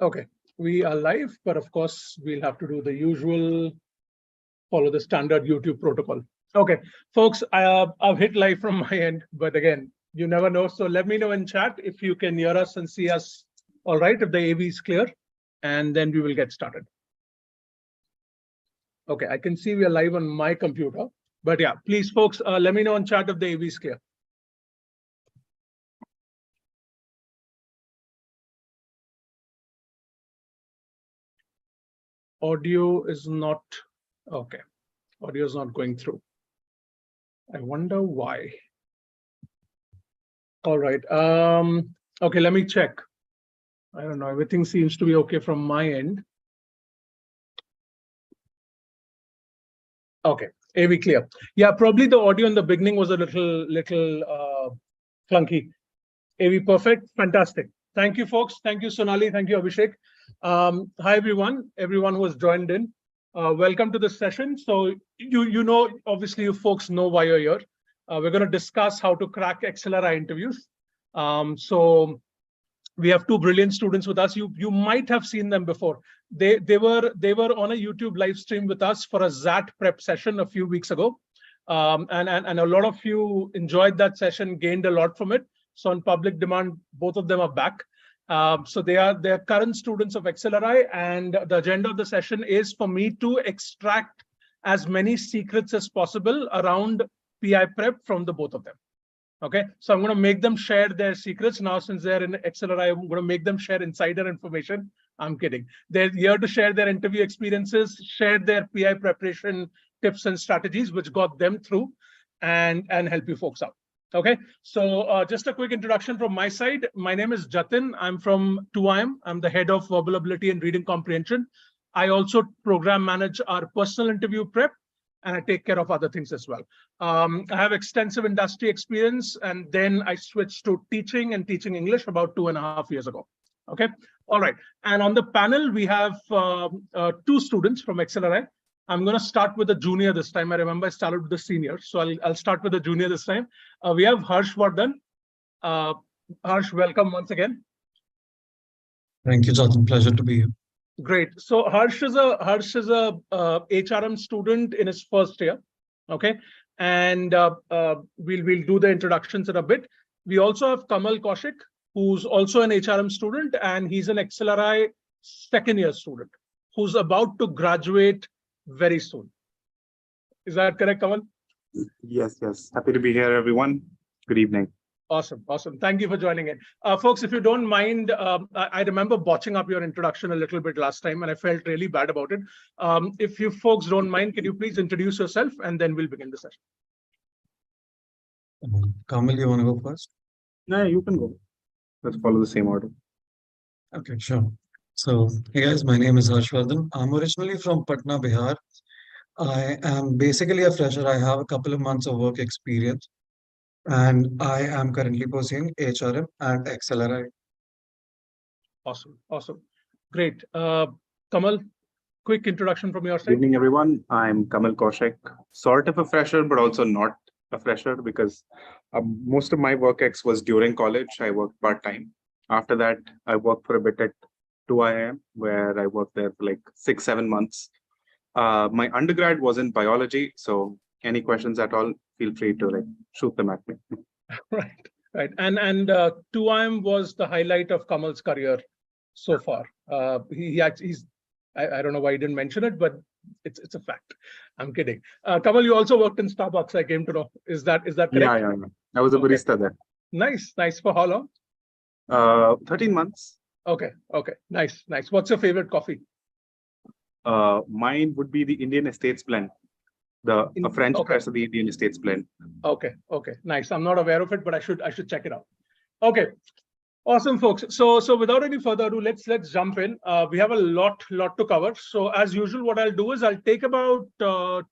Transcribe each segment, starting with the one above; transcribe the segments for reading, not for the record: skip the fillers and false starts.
Okay, we are live, but of course, we'll have to do the usual, follow the standard YouTube protocol. Okay, folks, I've hit live from my end, but again, you never know. So let me know in chat if you can hear us and see us all right, if the AV is clear, and then we will get started. Okay, I can see we are live on my computer, but yeah, please, folks, let me know in chat if the AV is clear. Audio is not, okay, audio is not going through. I wonder why. All right, okay, let me check. I don't know, everything seems to be okay from my end. Okay, AV clear. Yeah, probably the audio in the beginning was a little clunky. AV perfect, fantastic. Thank you, folks. Thank you, Sonali. Thank you, Abhishek. Hi, everyone who has joined in. Welcome to this session. So you know, obviously you folks know why you're here. We're going to discuss how to crack XLRI interviews. So we have two brilliant students with us. You might have seen them before. They were on a YouTube live stream with us for a XAT prep session a few weeks ago. And a lot of you enjoyed that session, gained a lot from it. So on public demand, both of them are back. So they're current students of XLRI, and the agenda of the session is for me to extract as many secrets as possible around PI prep from the both of them. Okay, so I'm going to make them share their secrets now. Since they're in XLRI, I'm going to make them share insider information. I'm kidding. They're here to share their interview experiences, share their PI preparation tips and strategies, which got them through, and help you folks out. Okay, so just a quick introduction from my side. My name is Jatin. I'm from 2IM. I'm the head of verbal ability and reading comprehension. I also program manage our personal interview prep, and I take care of other things as well. I have extensive industry experience, and then I switched to teaching English about 2.5 years ago. Okay, all right. And on the panel, we have two students from XLRI. I'm going to start with the junior this time. I remember I started with the senior, so I'll start with the junior this time. We have Harsh Vardhan. Harsh, welcome once again. Thank you, Jatin. Pleasure to be here. Great. So Harsh is a HRM student in his first year. Okay, and we'll do the introductions in a bit. We also have Kamal Koushik, who's also an HRM student, and he's an XLRI second year student who's about to graduate very soon. Is that correct, Kamal? Yes. Happy to be here, everyone. Good evening. Awesome. Thank you for joining in. Folks, if you don't mind, I remember botching up your introduction a little bit last time, and I felt really bad about it. If you folks don't mind, can you please introduce yourself, and then we'll begin the session. Kamal, you want to go first? No, you can go. Let's follow the same order. Okay, sure. So, hey guys, my name is Harsh Vardhan. I'm originally from Patna, Bihar. I am basically a fresher. I have a couple of months of work experience, and I am currently pursuing HRM and XLRI. Awesome. Great. Kamal, quick introduction from your side. Good evening, everyone. I'm Kamal Koushik, sort of a fresher, but also not a fresher because most of my work ex was during college. I worked part-time. After that, I worked for a bit at 2IM, where I worked there for like 6-7 months. My undergrad was in biology, so any questions at all, feel free to shoot them at me. Right. And 2IM was the highlight of Kamal's career so far. He's I don't know why he didn't mention it, but it's a fact. I'm kidding. Kamal, you also worked in Starbucks, I came to know. Is that correct? Yeah. I was a barista there. Nice. For how long? 13 months. Okay. Nice. What's your favorite coffee? Mine would be the Indian Estates blend. A French press of the Indian Estates blend. Okay. Nice. I'm not aware of it, but I should check it out. Okay. Awesome, folks. So without any further ado, let's jump in. We have a lot to cover. So as usual, what I'll do is I'll take about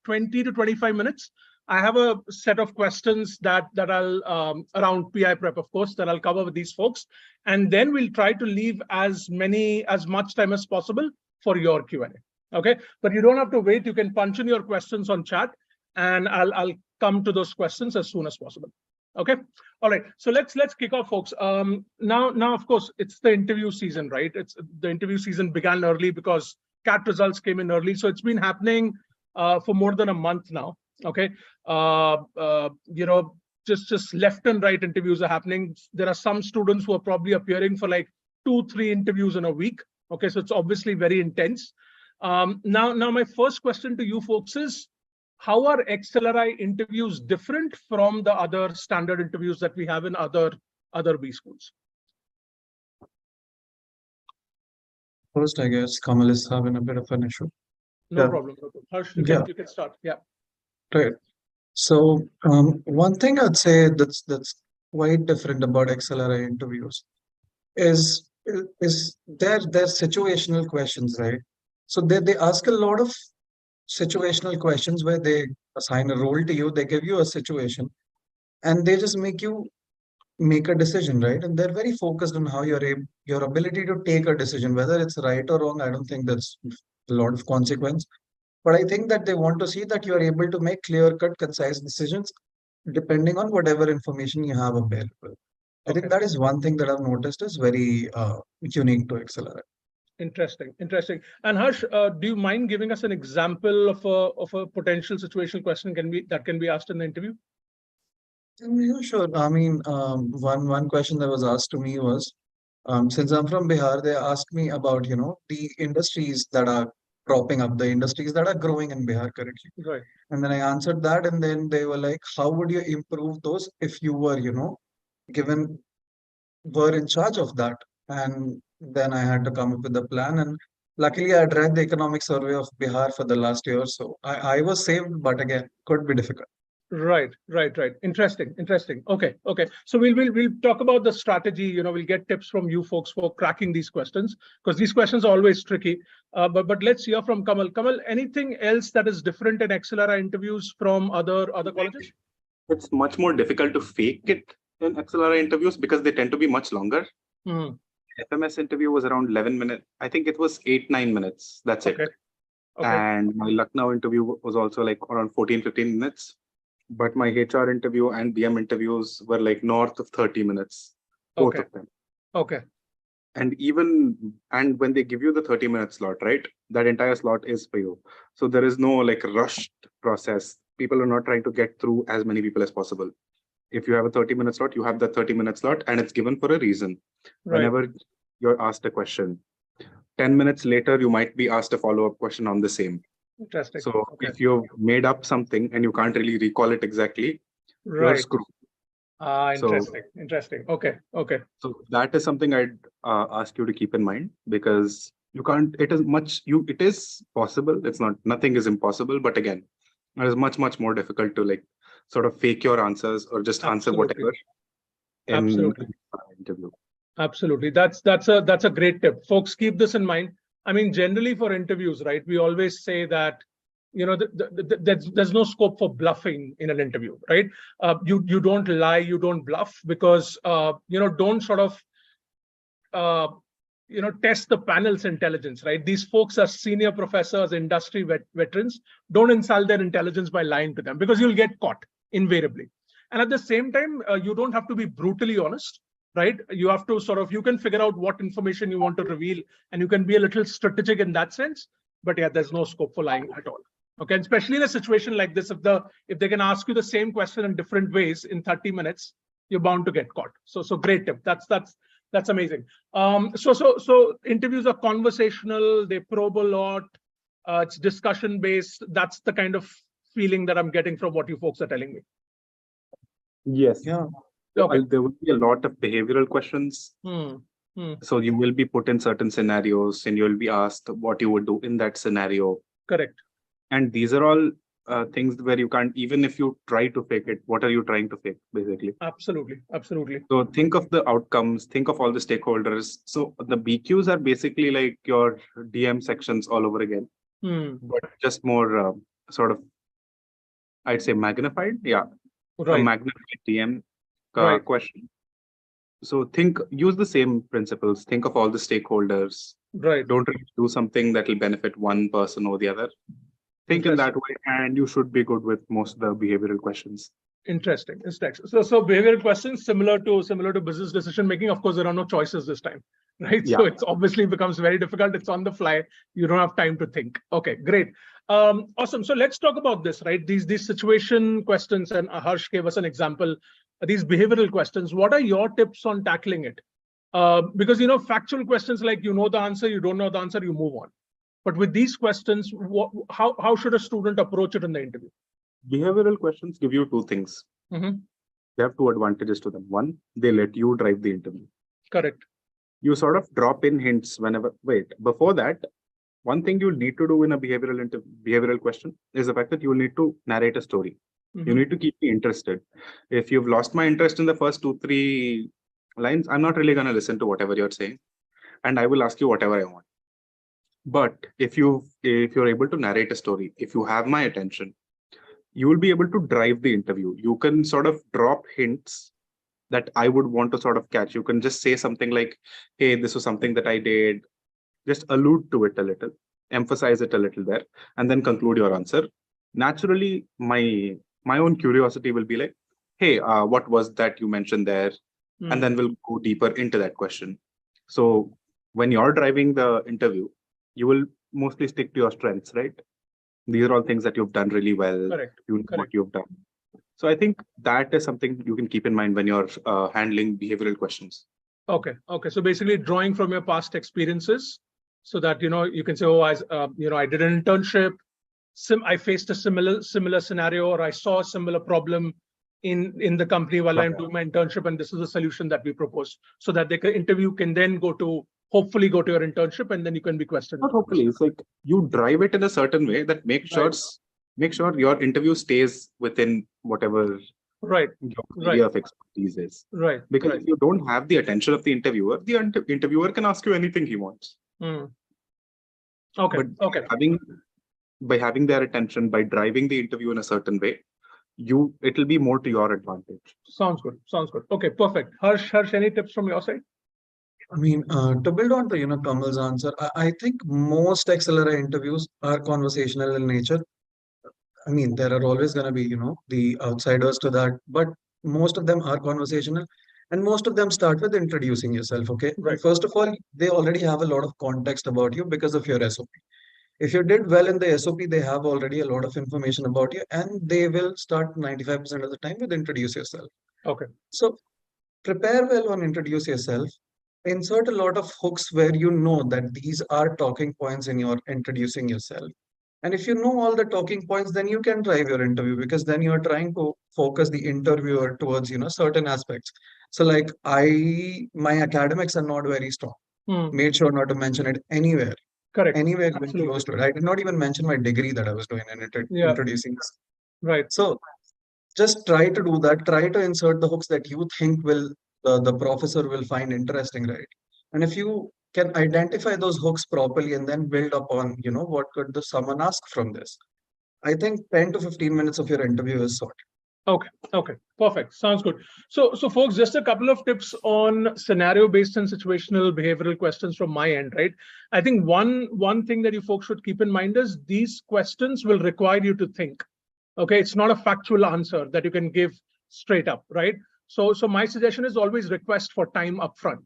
20 to 25 minutes. I have a set of questions that I'll around PI prep, of course, that I'll cover with these folks, and then we'll try to leave as much time as possible for your Q&A. Okay, but you don't have to wait. You can punch in your questions on chat, and I'll come to those questions as soon as possible. Okay. All right. So let's kick off, folks. Now, of course, it's the interview season, right? It's the interview season began early because CAT results came in early. So it's been happening for more than a month now. Okay. Just left and right interviews are happening. There are some students who are probably appearing for like 2-3 interviews in a week. Okay. So it's obviously very intense. Now, my first question to you folks is, how are XLRI interviews different from the other standard interviews that we have in other B schools? First, I guess Kamal is having a bit of an issue. No problem. Harsh, you can start. Yeah. Right. So one thing I'd say that's quite different about XLRI interviews is their situational questions, right? So they ask a lot of situational questions where they assign a role to you, they give you a situation, and they just make you make a decision, right? And they're very focused on how your ability to take a decision, whether it's right or wrong. I don't think that's a lot of consequence, but I think that they want to see that you are able to make clear-cut, concise decisions depending on whatever information you have available. I think that is one thing that I've noticed is very unique to XLRI. Interesting. And Harsh, do you mind giving us an example of a potential situational question that can be asked in the interview? Yeah, sure. I mean, one question that was asked to me was, since I'm from Bihar, they asked me about, the industries that are cropping up, the industries that are growing in Bihar currently. Right. And then I answered that, and then they were like, how would you improve those if you were, were in charge of that? And then I had to come up with a plan. And luckily, I read the economic survey of Bihar for the last year. So I was saved, but again, could be difficult. Right. Interesting. Okay. So we'll talk about the strategy. We'll get tips from you folks for cracking these questions, because these questions are always tricky. But let's hear from Kamal. Kamal, anything else that is different in XLRI interviews from other colleges? It's much more difficult to fake it in XLRI interviews because they tend to be much longer. FMS interview was around 11 minutes. I think it was 8-9 minutes. That's it. Okay. And my Lucknow interview was also like around 14-15 minutes. But my HR interview and BM interviews were like north of 30 minutes, both of them. Okay. And when they give you the 30-minute slot, right, that entire slot is for you. So there is no like rushed process. People are not trying to get through as many people as possible. If you have a 30-minute slot, you have the 30-minute slot, and it's given for a reason. Right. Whenever you're asked a question, 10 minutes later, you might be asked a follow-up question on the same. Interesting. So if you've made up something and you can't really recall it exactly, you're screwed. Interesting. Okay. So that is something I'd ask you to keep in mind, because you can't. It is possible. It's not. Nothing is impossible. But again, it is much more difficult to like sort of fake your answers or just answer whatever in an interview. Absolutely. That's a great tip. Folks, keep this in mind. I mean, generally for interviews, right, we always say that, there's no scope for bluffing in an interview, right? You don't lie, you don't bluff, because, don't sort of, test the panel's intelligence, right? These folks are senior professors, industry veterans. Don't insult their intelligence by lying to them, because you'll get caught invariably. And at the same time, you don't have to be brutally honest. Right? You have to you can figure out what information you want to reveal, and you can be a little strategic in that sense. But yeah, there's no scope for lying at all. Okay, and especially in a situation like this, if they can ask you the same question in different ways in 30 minutes, you're bound to get caught. So great tip. That's amazing. So interviews are conversational. They probe a lot. It's discussion based. That's the kind of feeling that I'm getting from what you folks are telling me. Yes. Yeah. Okay. There will be a lot of behavioral questions. So you will be put in certain scenarios and you'll be asked what you would do in that scenario. Correct. And these are all things where you can't, even if you try to fake it, what are you trying to fake, basically? Absolutely. So think of the outcomes, think of all the stakeholders. So the BQs are basically like your DM sections all over again, but just more sort of, I'd say magnified. Yeah. Right. A magnified DM question. So use the same principles. Think of all the stakeholders. Right. Don't really do something that will benefit one person or the other. Think in that way, and you should be good with most of the behavioral questions. Interesting. So behavioral questions similar to business decision making. Of course, there are no choices this time, right? Yeah. So it's obviously becomes very difficult. It's on the fly. You don't have time to think. Okay, great. Awesome. So let's talk about this, right? These situation questions, and Harsh gave us an example. These behavioral questions. What are your tips on tackling it? Because factual questions like you know the answer, you don't know the answer, you move on. But with these questions, how should a student approach it in the interview? Behavioral questions give you two things. Mm-hmm. They have two advantages to them. One, they let you drive the interview. Correct. You sort of drop in hints whenever. Wait, before that, one thing you'll need to do in a behavioral question is the fact that you'll need to narrate a story. Mm-hmm. You need to keep me interested. If you've lost my interest in the first 2-3 lines, I'm not really going to listen to whatever you're saying, and I will ask you whatever I want. But if you're able to narrate a story, if you have my attention, you will be able to drive the interview. You can sort of drop hints that I would want to sort of catch. You can just say something like, hey, this was something that I did. Just allude to it a little, emphasize it a little there, and then conclude your answer. Naturally, my own curiosity will be like, hey, what was that you mentioned there? And then we'll go deeper into that question. So when you're driving the interview, you will mostly stick to your strengths, right? These are all things that you've done really well. Correct. You know what you've done. So I think that is something you can keep in mind when you're handling behavioral questions. Okay. So basically drawing from your past experiences so that, you can say, oh, I did an internship. I faced a similar scenario, or I saw a similar problem in the company while I'm doing my internship. And this is the solution that we propose, so that the interview can then hopefully go to your internship, and then you can be questioned. Not hopefully, it's like you drive it in a certain way that make sure your interview stays within whatever your area of expertise is. Right. Because if you don't have the attention of the interviewer can ask you anything he wants. Okay. But by having their attention, by driving the interview in a certain way, it'll be more to your advantage. Sounds good. Okay, perfect. Harsh, any tips from your side? I mean, to build on to Kamal's answer, I think most XLRI interviews are conversational in nature. I mean, there are always going to be the outsiders to that, but most of them are conversational, and most of them start with introducing yourself. Okay, right. First of all, they already have a lot of context about you because of your SOP. If you did well in the SOP, they have already a lot of information about you, and they will start 95% of the time with introduce yourself. Okay. So prepare well on introduce yourself. Insert a lot of hooks where you know that these are talking points in your introducing yourself. And if you know all the talking points, then you can drive your interview, because then you're trying to focus the interviewer towards, certain aspects. So like my academics are not very strong. Made sure not to mention it anywhere. Correct. Anywhere even close to it. I did not even mention my degree that I was doing in introducing this. Right. So just try to do that. Try to insert the hooks that you think the professor will find interesting, right? And if you can identify those hooks properly and then build upon, what could someone ask from this? I think 10 to 15 minutes of your interview is sorted. Okay, perfect. Sounds good. So folks, just a couple of tips on scenario-based and situational behavioral questions from my end, right? I think one thing that you folks should keep in mind is these questions will require you to think. Okay, it's not a factual answer that you can give straight up, right? So my suggestion is always request for time upfront.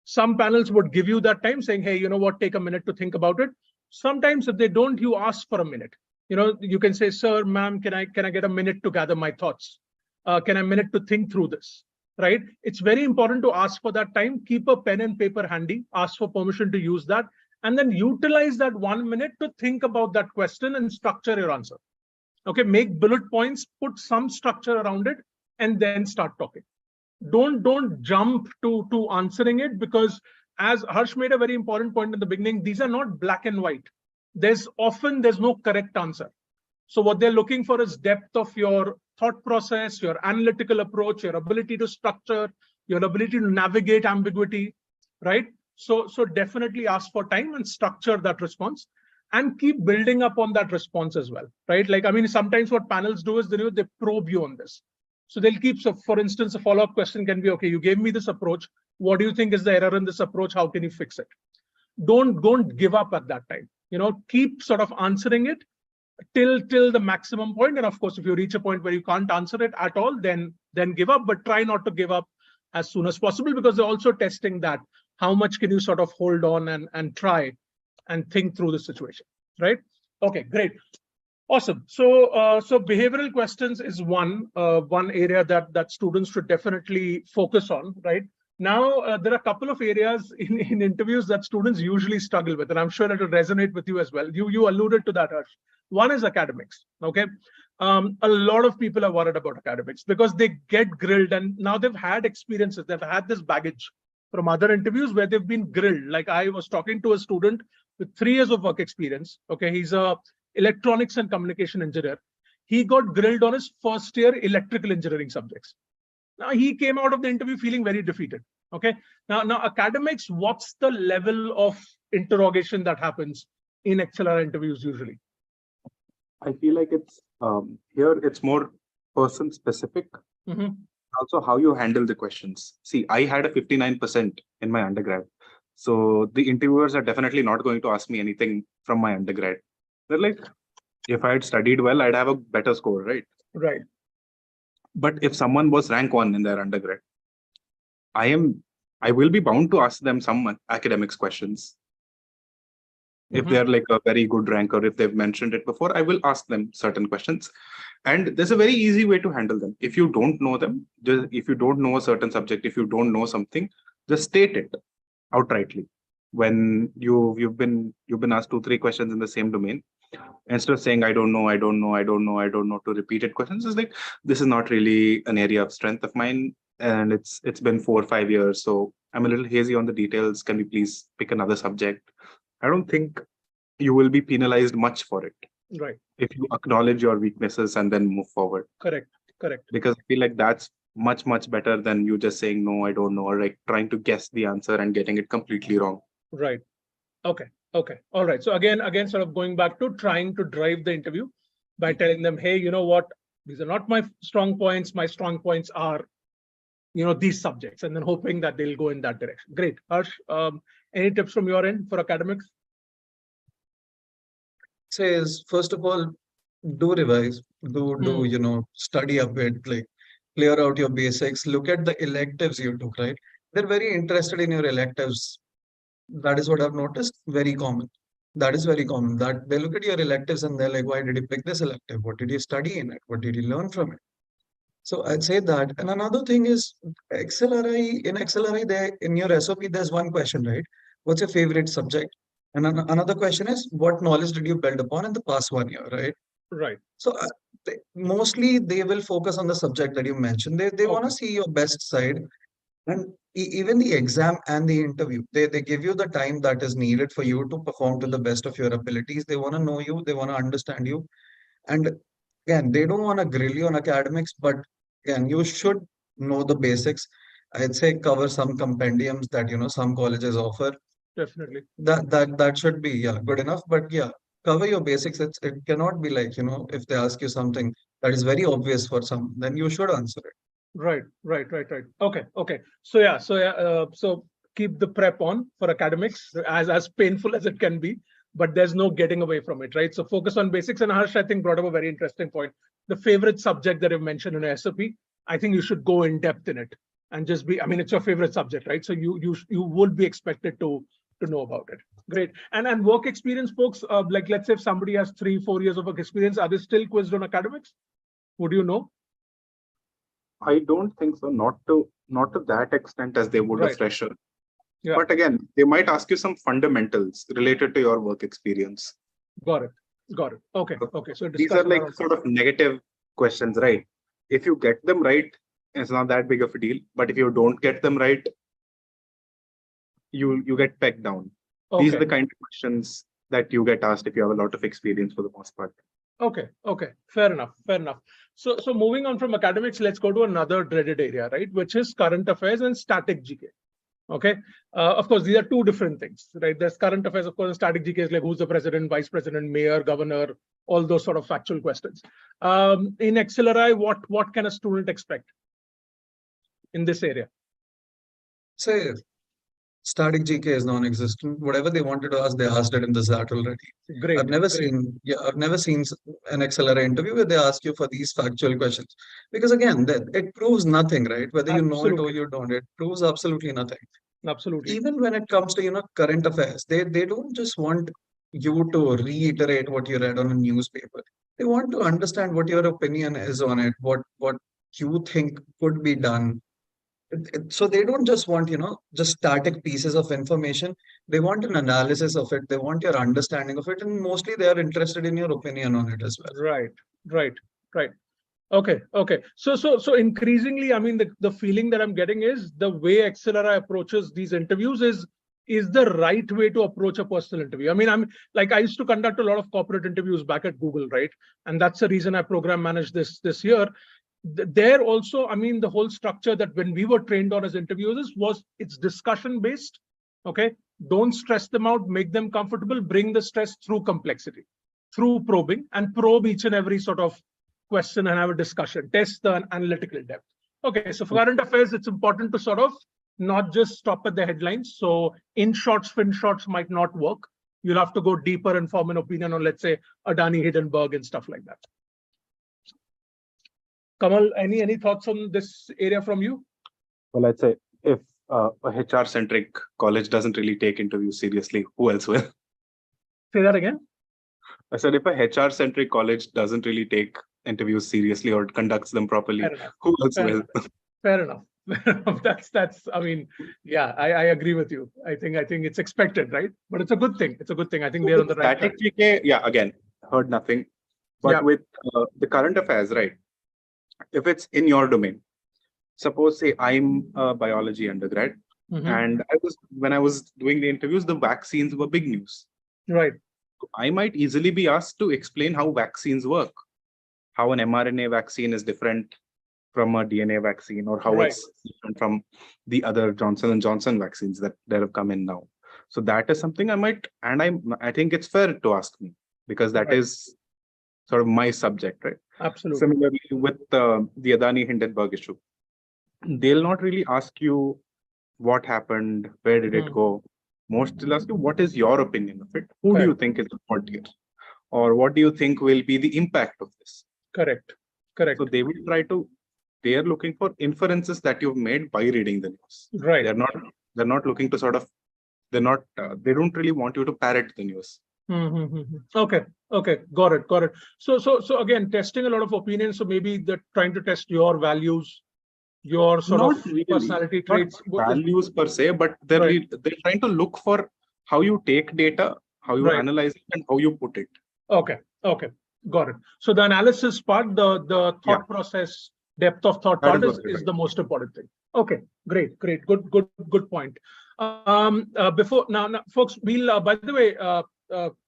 Some panels would give you that time, saying, hey, you know what, take a minute to think about it. Sometimes if they don't, you ask for a minute. You can say, sir, ma'am, can I get a minute to gather my thoughts? Can I a minute to think through this, right? It's very important to ask for that time. Keep a pen and paper handy, ask for permission to use that, and then utilize that 1 minute to think about that question and structure your answer. Okay, make bullet points, put some structure around it, and then start talking. Don't jump to answering it, because as Harsh made a very important point in the beginning, these are not black and white. There's no correct answer. So what they're looking for is depth of your thought process, your analytical approach, your ability to structure, your ability to navigate ambiguity, right? So definitely ask for time and structure that response, and keep building up on that response as well, right? Like, I mean, sometimes what panels do is they probe you on this. So they'll keep, so for instance, a follow-up question can be, okay, you gave me this approach. What do you think is the error in this approach? How can you fix it? Don't give up at that time. Keep sort of answering it. till the maximum point. And of course, if you reach a point where you can't answer it at all, then give up, but try not to give up as soon as possible, because they're also testing that how much can you sort of hold on and try and think through the situation, right? Okay, great. Awesome. So so behavioral questions is one area that students should definitely focus on, right? Now, there are a couple of areas in interviews that students usually struggle with, and I'm sure it will resonate with you as well. You alluded to that, Harsh. One is academics, okay? A lot of people are worried about academics because they get grilled, and now they've had experiences, they've had this baggage from other interviews where they've been grilled. Like I was talking to a student with 3 years of work experience, okay? He's a electronics and communication engineer. He got grilled on his first year electrical engineering subjects. Now he came out of the interview feeling very defeated. Okay. Now academics, what's the level of interrogation that happens in XLR interviews usually? I feel like it's here it's more person specific. Also how you handle the questions. See, I had a 59% in my undergrad. So the interviewers are definitely not going to ask me anything from my undergrad. They're like, if I had studied well, I'd have a better score, right? Right. But if someone was rank 1 in their undergrad, I will be bound to ask them some academics questions. If they're like a very good ranker, if they've mentioned it before, I will ask them certain questions. And there's a very easy way to handle them. If you don't know them, if you don't know a certain subject, if you don't know something, just state it outrightly. When you've been asked 2-3 questions in the same domain, instead of saying I don't know to repeated questions, is like, this is not really an area of strength of mine, and it's been 4 or 5 years, so I'm a little hazy on the details. Can we please pick another subject? I don't think you will be penalized much for it, right, if you acknowledge your weaknesses and then move forward. Correct. Because I feel like that's much better than you just saying no, I don't know, or like trying to guess the answer and getting it completely wrong. Right. Okay. All right. So again, sort of going back to trying to drive the interview by telling them, hey, you know what? These are not my strong points. My strong points are, these subjects, and then hoping that they'll go in that direction. Great. Harsh, any tips from your end for academics? Says, first of all, do revise, study a bit, like clear out your basics, look at the electives you took, right? They're very interested in your electives. That is what I've noticed. Very common. That is very common. That they look at your electives and they're like, why did you pick this elective? What did you study in it? What did you learn from it? So I'd say that. And another thing is XLRI, there in your SOP, there's one question, right? What's your favorite subject? And another question is, what knowledge did you build upon in the past 1 year, right? Right. So mostly they will focus on the subject that you mentioned. They want to see your best side. And even the exam and the interview, they give you the time that is needed for you to perform to the best of your abilities. They want to know you, they want to understand you. And again, they don't want to grill you on academics, but again, you should know the basics. I'd say cover some compendiums that some colleges offer. Definitely. That should be good enough. But yeah, cover your basics. It cannot be like, if they ask you something that is very obvious for some, then you should answer it. Right. Okay. So keep the prep on for academics, as painful as it can be, but there's no getting away from it, right? So focus on basics. And Harsh, I think, brought up a very interesting point. The favorite subject that you've mentioned in SOP, I think you should go in depth in it and just be, I mean, it's your favorite subject, right? So you would be expected to know about it. Great. And work experience, folks, like let's say if somebody has 3-4 years of work experience, are they still quizzed on academics? Would you know? I don't think so. Not to that extent as they would a fresher. Yeah. But again, they might ask you some fundamentals related to your work experience. Got it. Okay. So these are like sort of negative questions, right? If you get them right, it's not that big of a deal. But if you don't get them right, you get pegged down. Okay. These are the kind of questions that you get asked if you have a lot of experience for the most part. Okay. Fair enough. So moving on from academics, let's go to another dreaded area, right? Which is current affairs and static GK. Okay. Of course, these are two different things, right? There's current affairs, of course, and static GK is like who's the president, vice president, mayor, governor, all those sort of factual questions. In XLRI, what can a student expect in this area? Say, Static GK is non-existent. Whatever they wanted to ask, they asked it in the XAT already. Great. I've never great. seen, I've never seen an XLRI interview where they ask you for these factual questions. Because again, it proves nothing, right? Whether you know it or Absolutely. you don't, it proves absolutely nothing. Absolutely. Even when it comes to, current affairs, they don't just want you to reiterate what you read on a newspaper. They want to understand what your opinion is on it, what you think could be done. So they don't just want, just static pieces of information. They want an analysis of it. They want your understanding of it. And mostly they are interested in your opinion on it as well. Right, right, right. Okay, okay. So increasingly, I mean, the feeling that I'm getting is the way XLRI approaches these interviews is the right way to approach a personal interview. I mean, I used to conduct a lot of corporate interviews back at Google, right? And that's the reason I program managed this year. There also, I mean, the whole structure that when we were trained on as interviewers was it's discussion based. Okay, don't stress them out, make them comfortable, bring the stress through complexity, through probing, and probe each and every sort of question and have a discussion, test the analytical depth. Okay, so for current affairs, it's important to sort of not just stop at the headlines. So in shots, fin shots might not work. You'll have to go deeper and form an opinion on, let's say, Adani, Hindenburg and stuff like that. Kamal, any thoughts on this area from you? Well, I'd say if a HR-centric college doesn't really take interviews seriously, who else will? Say that again. I said if a HR-centric college doesn't really take interviews seriously or conducts them properly, who else will? Fair enough. That's. I mean, yeah, I agree with you. I think it's expected, right? But it's a good thing. It's a good thing. I think they're on the right track. Static GK, yeah. Again, heard nothing. But with the current affairs, right? If it's in your domain, suppose say I'm a biology undergrad, and when I was doing the interviews, the vaccines were big news. Right. I might easily be asked to explain how vaccines work, how an mRNA vaccine is different from a DNA vaccine, or how it's different from the other Johnson & Johnson vaccines that have come in now. So that is something I might, and I think it's fair to ask me because that is sort of my subject, right? Absolutely. Similarly, with the Adani Hindenburg issue, they'll not really ask you what happened, where did it go. Most will ask you, what is your opinion of it? Who do you think is the fault here? Or what do you think will be the impact of this? Correct. So they will they are looking for inferences that you've made by reading the news. Right. They're not looking to sort of, they don't really want you to parrot the news. Okay. Got it. So again, testing a lot of opinions. So maybe they're trying to test your values, your sort of personality traits. Values per se, but they're trying to look for how you take data, how you analyze it, and how you put it. Okay. Got it. So the analysis part, the thought process, depth of thought part is the most important thing. Okay, great. Good point. Before now, folks, we'll by the way,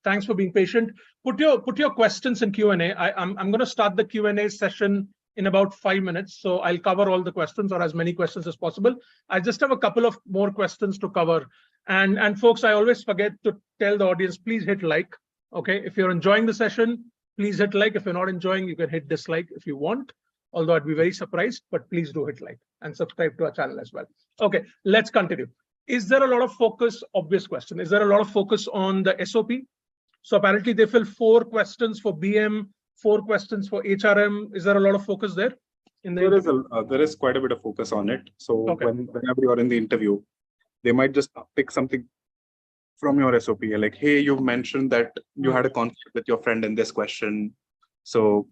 thanks for being patient. Put your questions in Q&A. I'm going to start the Q&A session in about 5 minutes. So I'll cover all the questions or as many questions as possible. I just have a couple of more questions to cover. And folks, I always forget to tell the audience, please hit like. Okay, if you're enjoying the session, please hit like. If you're not enjoying, you can hit dislike if you want. Although I'd be very surprised, but please do hit like and subscribe to our channel as well. Okay, let's continue. Is there a lot of focus? Obvious question. Is there a lot of focus on the SOP? So apparently they fill 4 questions for BM, 4 questions for HRM. Is there a lot of focus there? There is quite a bit of focus on it. So whenever you're in the interview, they might just pick something from your SOP. Like, hey, you've mentioned that you had a conflict with your friend in this question. So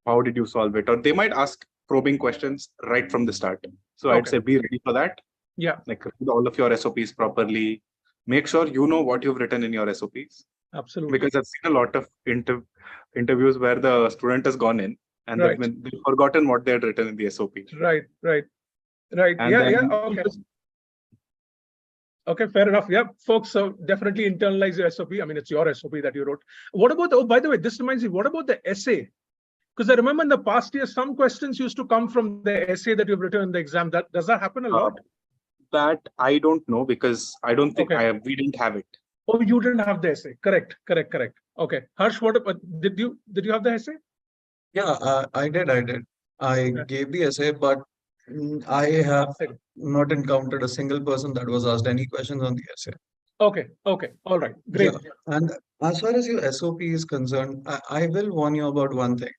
how did you solve it? Or they might ask probing questions right from the start. So I'd say be ready for that. Yeah. Like read all of your SOPs properly. Make sure you know what you've written in your SOPs. Absolutely. Because I've seen a lot of interviews where the student has gone in and they've forgotten what they had written in the SOP. Right. And okay. Okay, fair enough. Yeah, folks, so definitely internalize your SOP. I mean, it's your SOP that you wrote. What about, by the way, this reminds me, what about the essay? Because I remember in the past year, some questions used to come from the essay that you've written in the exam. Does that happen a lot? That I don't know because I don't think we didn't have it. Oh, you didn't have the essay. Correct. Okay. Harsh, what about, did you have the essay? Yeah, I did. I gave the essay, but I have not encountered a single person that was asked any questions on the essay. Okay, okay, all right, great. Yeah. And as far as your SOP is concerned, I will warn you about one thing.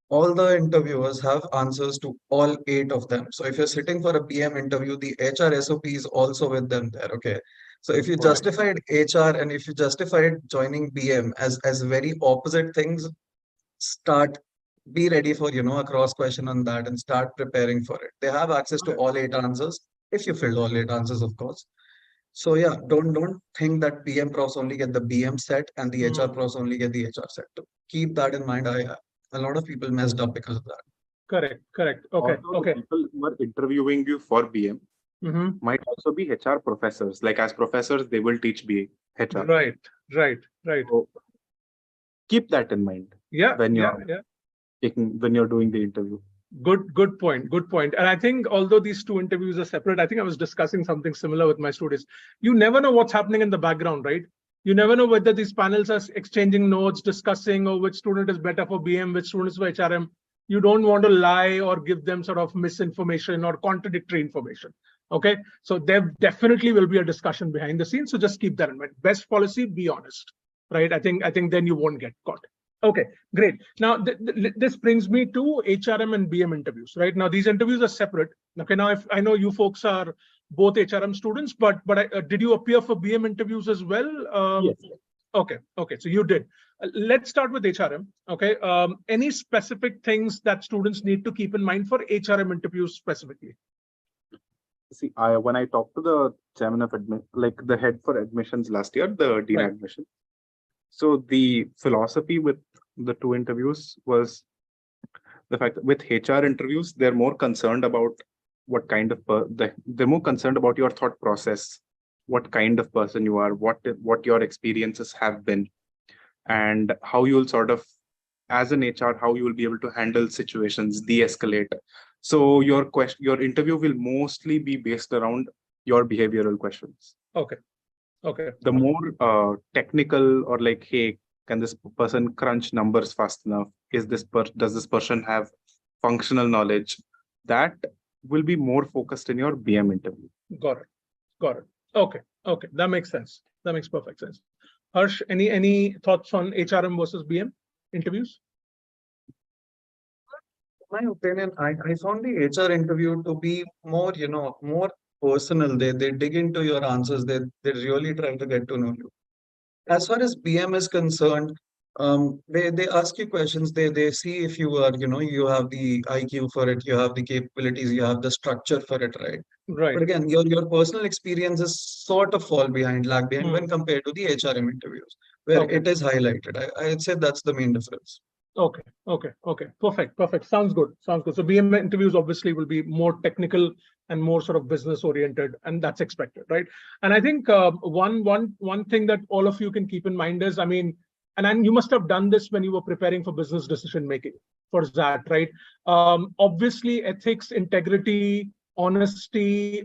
All the interviewers have answers to all 8 of them. So if you're sitting for a BM interview, the HR SOP is also with them there. Okay. So if you Right. justified HR and if you justified joining BM as very opposite things, be ready for, a cross question on that and start preparing for it. They have access to all 8 answers, if you filled all 8 answers, of course. So yeah, don't think that BM pros only get the BM set and the HR pros only get the HR set. Keep that in mind. A lot of people messed up because of that. Correct, correct. Okay, Also, okay. the people who are interviewing you for BM might also be HR professors. Like as professors, they will teach HR. Right, right, right. So keep that in mind. Yeah, when you're yeah. when you're doing the interview. Good point. Good point. And I think although these 2 interviews are separate, I think I was discussing something similar with my students. You never know what's happening in the background, right? You never know whether these panels are exchanging notes, discussing, or which student is better for BM, which student is for HRM. You don't want to lie or give them sort of misinformation or contradictory information. Okay, so there definitely will be a discussion behind the scenes. So just keep that in mind. Best policy, be honest, right? I think then you won't get caught. Okay, great. Now, this brings me to HRM and BM interviews, right? Now, these interviews are separate. Okay, now, if I know you folks are both HRM students, but did you appear for BM interviews as well? Yes. Okay, so you did. Let's start with HRM. Okay, any specific things that students need to keep in mind for HRM interviews specifically? See, when I talked to the chairman of like the head for admissions last year, the dean admission. So the philosophy with the 2 interviews was the fact that with HR interviews, they're more concerned about what kind of they're more concerned about your thought process, what kind of person you are, what your experiences have been, and how you'll sort of, as an HR, how you will be able to handle situations, de-escalate. So your interview will mostly be based around your behavioral questions. Okay. The more technical, or like, hey, can this person crunch numbers fast enough? Does this person have functional knowledge? That will be more focused in your BM interview. Got it. Okay. That makes sense. That makes perfect sense. Harsh, any thoughts on HRM versus BM interviews? In my opinion, I found the HR interview to be more, more personal. They dig into your answers. They really try to get to know you. As far as BM is concerned, they ask you questions. They see if you are, you have the IQ for it, you have the capabilities, you have the structure for it, right? Right. But again, your personal experiences sort of lag behind when compared to the HRM interviews, where it is highlighted. I'd say that's the main difference. Okay. Perfect. Sounds good. So BM interviews obviously will be more technical and more sort of business oriented, and that's expected, right? And I think one thing that all of you can keep in mind is, and you must have done this when you were preparing for business decision making for XAT, right? Obviously, ethics, integrity, honesty,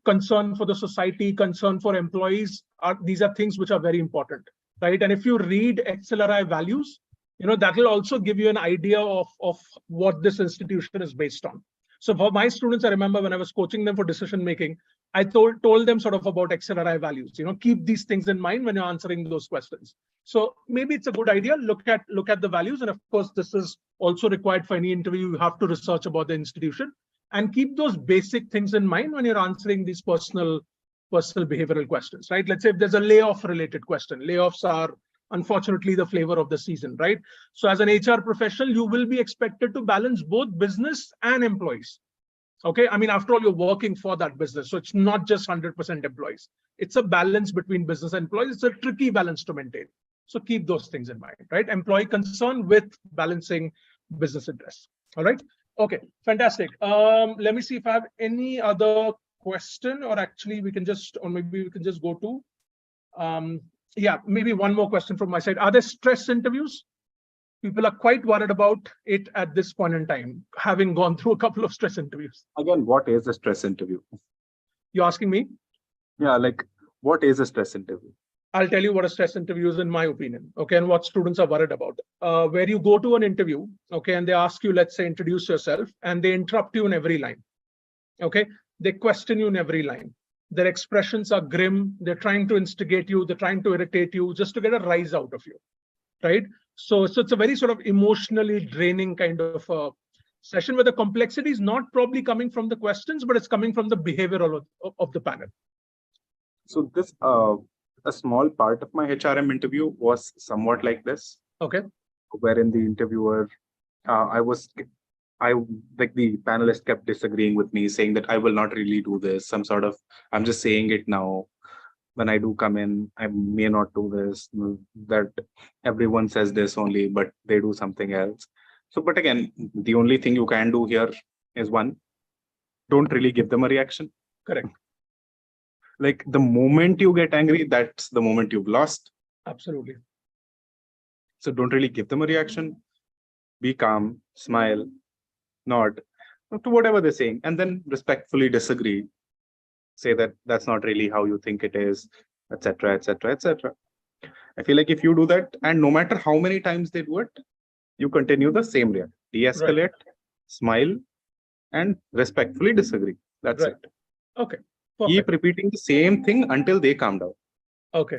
concern for the society, concern for employees, these are things which are very important. Right, and if you read XLRI values, that will also give you an idea of what this institution is based on. So for my students, I remember when I was coaching them for decision making, I told them sort of about XLRI values. Keep these things in mind when you're answering those questions. So maybe it's a good idea. Look at the values, and of course, this is also required for any interview. You have to research about the institution and keep those basic things in mind when you're answering these personal behavioral questions, right? Let's say if there's a layoff related question. Layoffs are unfortunately the flavor of the season, right? So as an HR professional, you will be expected to balance both business and employees. Okay, after all, you're working for that business, so it's not just 100% employees. It's a balance between business and employees. It's a tricky balance to maintain. So keep those things in mind, right? Employee concern with balancing business interests. All right. Okay, fantastic. Let me see if I have any other question, or actually maybe we can just go to maybe one more question from my side. Are there stress interviews? People are quite worried about it at this point in time, having gone through a couple of stress interviews. Again, what is a stress interview? You're asking me? Yeah, like, what is a stress interview? I'll tell you what a stress interview is in my opinion, okay, and what students are worried about. Where you go to an interview, okay, and they ask you, let's say, introduce yourself, and they interrupt you in every line, okay? They question you in every line. Their expressions are grim. They're trying to instigate you. They're trying to irritate you just to get a rise out of you, right? So it's a very sort of emotionally draining kind of session where the complexity is not probably coming from the questions, but it's coming from the behavior of the panel. So this, a small part of my HRM interview was somewhat like this. Okay. Wherein the interviewer, like the panelist kept disagreeing with me, saying that I will not really do this. I'm just saying it now. When I do come in, I may not do this. That everyone says this only, but they do something else. So, but again, the only thing you can do here is one, don't really give them a reaction. Correct. Like the moment you get angry, that's the moment you've lost. Absolutely. So don't really give them a reaction. Be calm, smile, nod to whatever they're saying, and then respectfully disagree. Say that that's not really how you think it is, etc., etc., etc. I feel like if you do that, and no matter how many times they do it, you continue the same react, de-escalate, right, smile, and respectfully disagree. That's right. it. Okay. Perfect. Keep repeating the same thing until they calm down. Okay.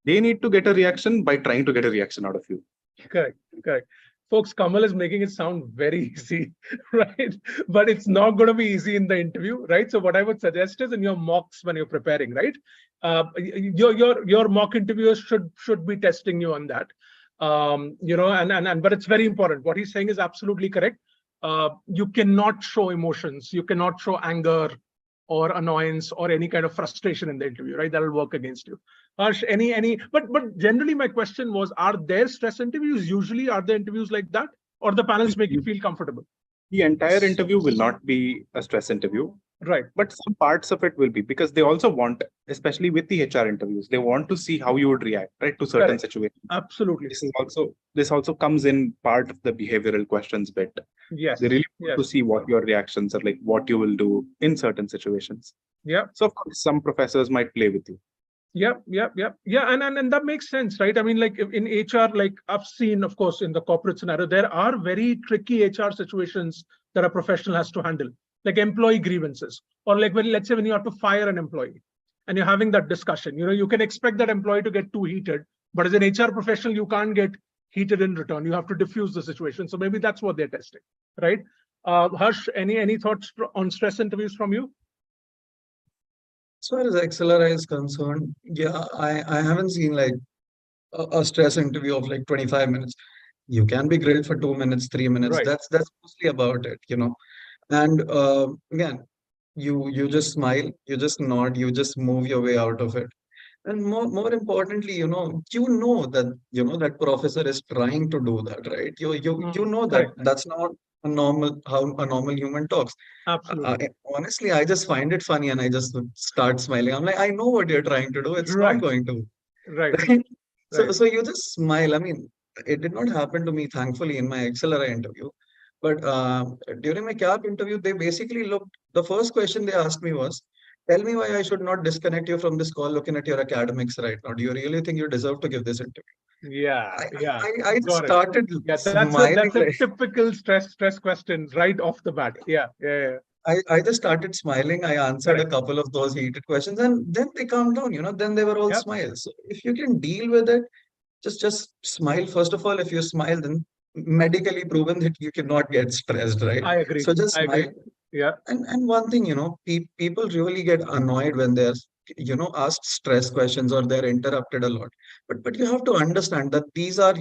They need to get a reaction by trying to get a reaction out of you. Correct. Correct. Folks, Kamal is making it sound very easy, right? But it's not going to be easy in the interview, right? So what I would suggest is in your mocks when you're preparing, right? Your mock interviewers should be testing you on that. But it's very important. What he's saying is absolutely correct. You cannot show emotions. You cannot show anger or annoyance or any kind of frustration in the interview, right? That'll work against you. Harsh, but generally my question was, are there stress interviews? Usually are there interviews like that, or the panels make you feel comfortable? The entire interview will not be a stress interview. Right. But some parts of it will be, because they also want, especially with the HR interviews, they want to see how you would react, right, to certain Correct. situations. Absolutely. This also comes in part of the behavioral questions bit. Yes. They really want to see what your reactions are like, what you will do in certain situations. Yeah. So of course, some professors might play with you. Yeah. And that makes sense, right? I mean, like in HR, like I've seen, of course, in the corporate scenario, there are very tricky HR situations that a professional has to handle, like employee grievances, or like let's say when you have to fire an employee and you're having that discussion, you can expect that employee to get too heated, but as an HR professional, you can't get heated in return. You have to diffuse the situation. So maybe that's what they're testing, right? Harsh, any thoughts on stress interviews from you? As far as XLRI is concerned, yeah, I haven't seen like a stress interview of like 25 minutes. You can be grilled for 2 minutes, 3 minutes. Right. That's mostly about it, And again, you just smile, you just nod, you just move your way out of it. And more importantly, that professor is trying to do that, right? You know that Correct. that's not how a normal human talks. Absolutely. Honestly, I just find it funny and I just start smiling. I'm like, I know what you're trying to do. It's not going to. Right. Right? Right. So you just smile. I mean, it did not happen to me, thankfully, in my XLRI interview. But during my CAP interview, they basically the first question they asked me was, tell me why I should not disconnect you from this call looking at your academics right now. Do you really think you deserve to give this interview? Yeah. I just started smiling. That's a typical stress question right off the bat. Yeah. I just started smiling. I answered a couple of those heated questions and then they calmed down, then they were all smiles. So if you can deal with it, just smile. First of all, if you smile, then medically proven that you cannot get stressed, right? I agree. So just smile. Agree. Yeah. And one thing, people really get annoyed when they're, asked stress questions or they're interrupted a lot. But you have to understand that these are,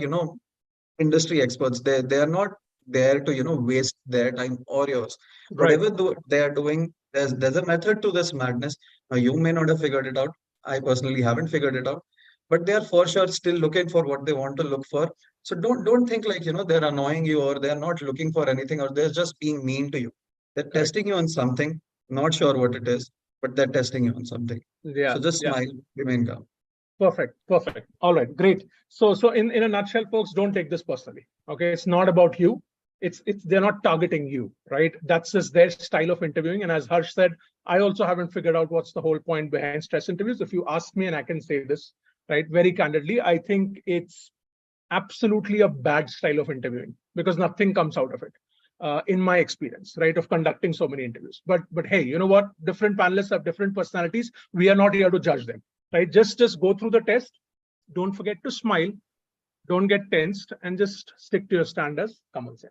industry experts. They are not there to, waste their time or yours. Right. Whatever they are doing, there's a method to this madness. Now, you may not have figured it out. I personally haven't figured it out. But they are for sure still looking for what they want to look for. So don't think like, they're annoying you or they're not looking for anything or they're just being mean to you. They're testing you on something, not sure what it is, but they're testing you on something. Yeah. So just smile, remain calm. Perfect. All right, great. So in a nutshell, folks, don't take this personally. Okay, it's not about you. They're not targeting you, right? That's just their style of interviewing. And as Harsh said, I also haven't figured out what's the whole point behind stress interviews. If you ask me, and I can say this, right? Very candidly, I think it's absolutely a bad style of interviewing because nothing comes out of it. In my experience, right, of conducting so many interviews. But hey, you know what? Different panelists have different personalities. We are not here to judge them, right? Just go through the test. Don't forget to smile. Don't get tensed, and just stick to your standards. Kamal said.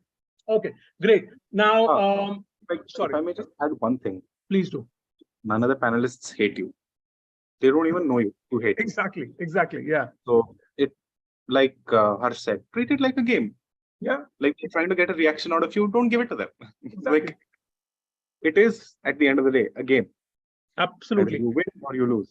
Okay, great. Now, sorry. If I may just add one thing. Please do. None of the panelists hate you. They don't even know you to hate you. Exactly. Yeah. So it, like Harsh said, treat it like a game. Yeah. Like you're trying to get a reaction out of you, don't give it to them. Exactly. Like it is at the end of the day a game. Absolutely. Either you win or you lose.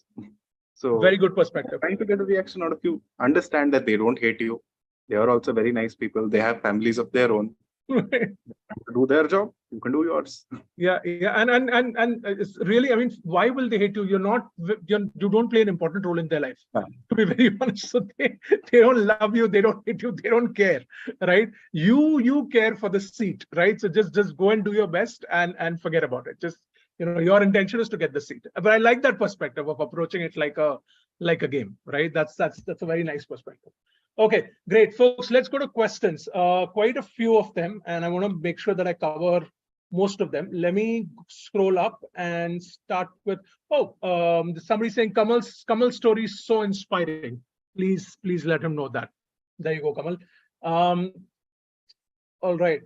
So very good perspective. Trying to get a reaction out of you, understand that they don't hate you. They are also very nice people. They have families of their own. To do their job, you can do yours. Yeah, and it's really, I mean, why will they hate you? You don't play an important role in their life. Yeah. To be very honest, so they don't love you, they don't hate you, they don't care, right? You care for the seat, right? So just go and do your best and forget about it. Just, you know, your intention is to get the seat. But I like that perspective of approaching it like a game, right? That's a very nice perspective. Okay, great, folks. Let's go to questions. Quite a few of them, and I want to make sure that I cover most of them. Let me scroll up and start with. Somebody saying Kamal's story is so inspiring. Please let him know that. There you go, Kamal. All right.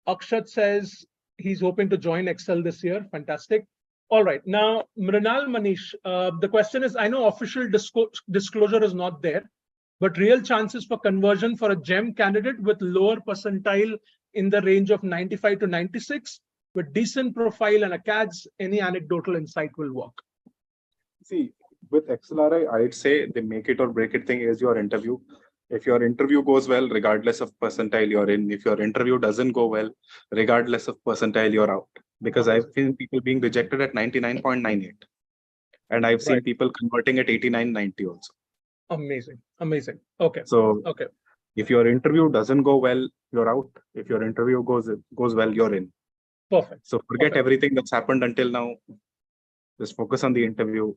Akshat says he's hoping to join Excel this year. Fantastic. All right. Now, Mrinal Manish, the question is, I know official disclosure is not there, but real chances for conversion for a GEM candidate with lower percentile in the range of 95 to 96 with decent profile and a CADS, any anecdotal insight will work. See, with XLRI, I'd say the make it or break it thing is your interview. If your interview goes well, regardless of percentile you're in, if your interview doesn't go well, regardless of percentile, you're out. Because I've seen people being rejected at 99.98. And I've seen people converting at 89, 90 also. Amazing. Okay. So okay. If your interview doesn't go well, you're out. If your interview goes well, you're in. Perfect. So forget everything that's happened until now. Just focus on the interview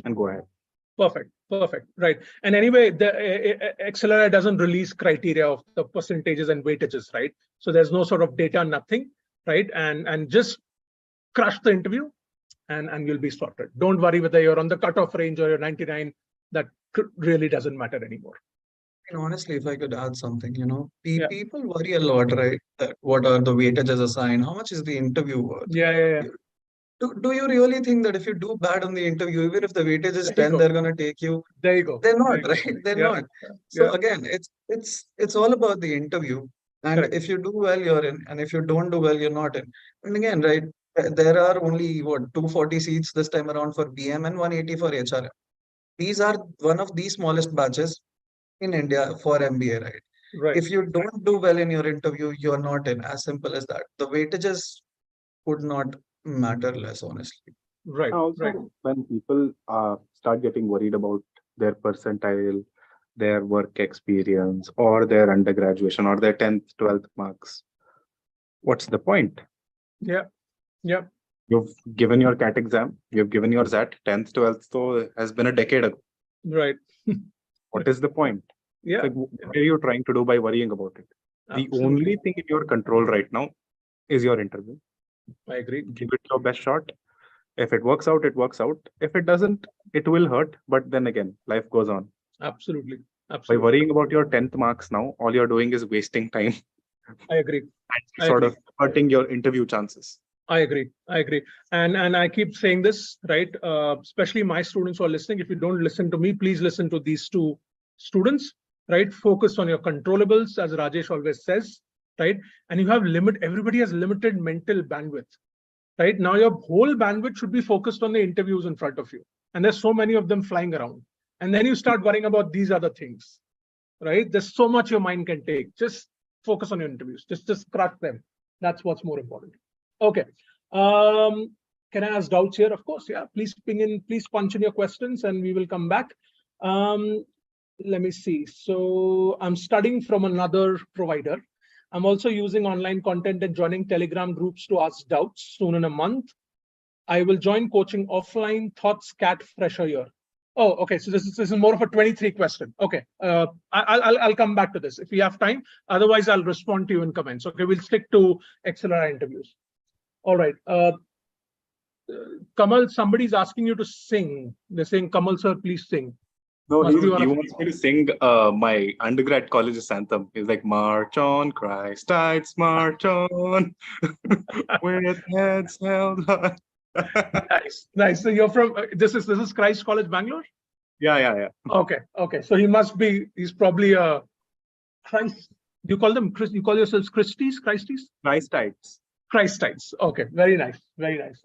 and go ahead. Perfect. Right. And anyway, the XLRI doesn't release criteria of the percentages and weightages, right? So there's no sort of data, nothing, right? And just crush the interview and you'll be sorted. Don't worry whether you're on the cutoff range or you're 99. That really doesn't matter anymore. And honestly, if I could add something, people worry a lot, right? That what are the weightages assigned? How much is the interview worth? Yeah. Do you really think that if you do bad on the interview, even if the weightage is 10, they're going to take you? There you go. They're not, right? They're not. So again, it's all about the interview. And if you do well, you're in. And if you don't do well, you're not in. And again, right, there are only, 240 seats this time around for BM and 180 for HRM. These are one of the smallest batches in India for MBA, right? If you don't do well in your interview, you're not in. As simple as that. The weightages would not matter less, honestly. Right. When people start getting worried about their percentile, their work experience, or their undergraduation, or their 10th, 12th marks, what's the point? Yeah. You've given your CAT exam, you've given your XAT, 10th, 12th, so has been a decade ago. Right. What is the point? Yeah. Like, what are you trying to do by worrying about it? The only thing in your control right now is your interview. I agree. Give it your best shot. If it works out, it works out. If it doesn't, it will hurt. But then again, life goes on. Absolutely. By worrying about your 10th marks now, all you're doing is wasting time. I agree. And sort of hurting your interview chances. I agree. And I keep saying this, right? Especially my students who are listening. If you don't listen to me, please listen to these two students, right? Focus on your controllables, as Rajesh always says, right? And you have everybody has limited mental bandwidth, right? Now your whole bandwidth should be focused on the interviews in front of you. And there's so many of them flying around. And then you start worrying about these other things, right? There's so much your mind can take. Just focus on your interviews. Just crush them. That's what's more important. Okay. Can I ask doubts here? Of course, yeah. Please punch in your questions and we will come back. Let me see. So I'm studying from another provider. I'm also using online content and joining Telegram groups to ask doubts soon in a month. I will join coaching offline. Thoughts, CAT fresher year. Oh, okay. So this is more of a 23 question. Okay. I'll come back to this if we have time. Otherwise, I'll respond to you in comments. Okay. We'll stick to XLRI interviews. All right. Kamal, somebody's asking you to sing. They're saying, Kamal sir, please sing. No, Must he be one of- wants me to sing my undergrad college's anthem. He's like, March on, Christ tides, march on, with heads held high. Nice, nice. So you're from this is Christ College, Bangalore? Yeah. Okay. So he's probably a Christ. Do you call them Chris? You call yourselves Christies? Christ tides. Christites. Okay, very nice.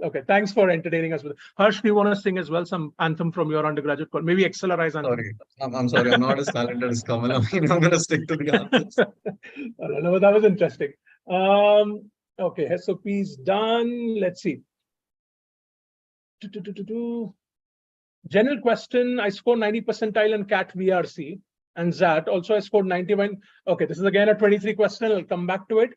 Okay, thanks for entertaining us with. Harsh, do you want to sing as well some anthem from your undergraduate college? Maybe XLRI's anthem. Sorry, I'm sorry, I'm not as talented as Kamal. I mean, I'm gonna stick to the answers. No, that was interesting. Okay, SOP is done. Let's see. General question, I scored 90 percentile in CAT VRC and XAT. Also, I scored 91. Okay, this is again a 23 question. I'll come back to it.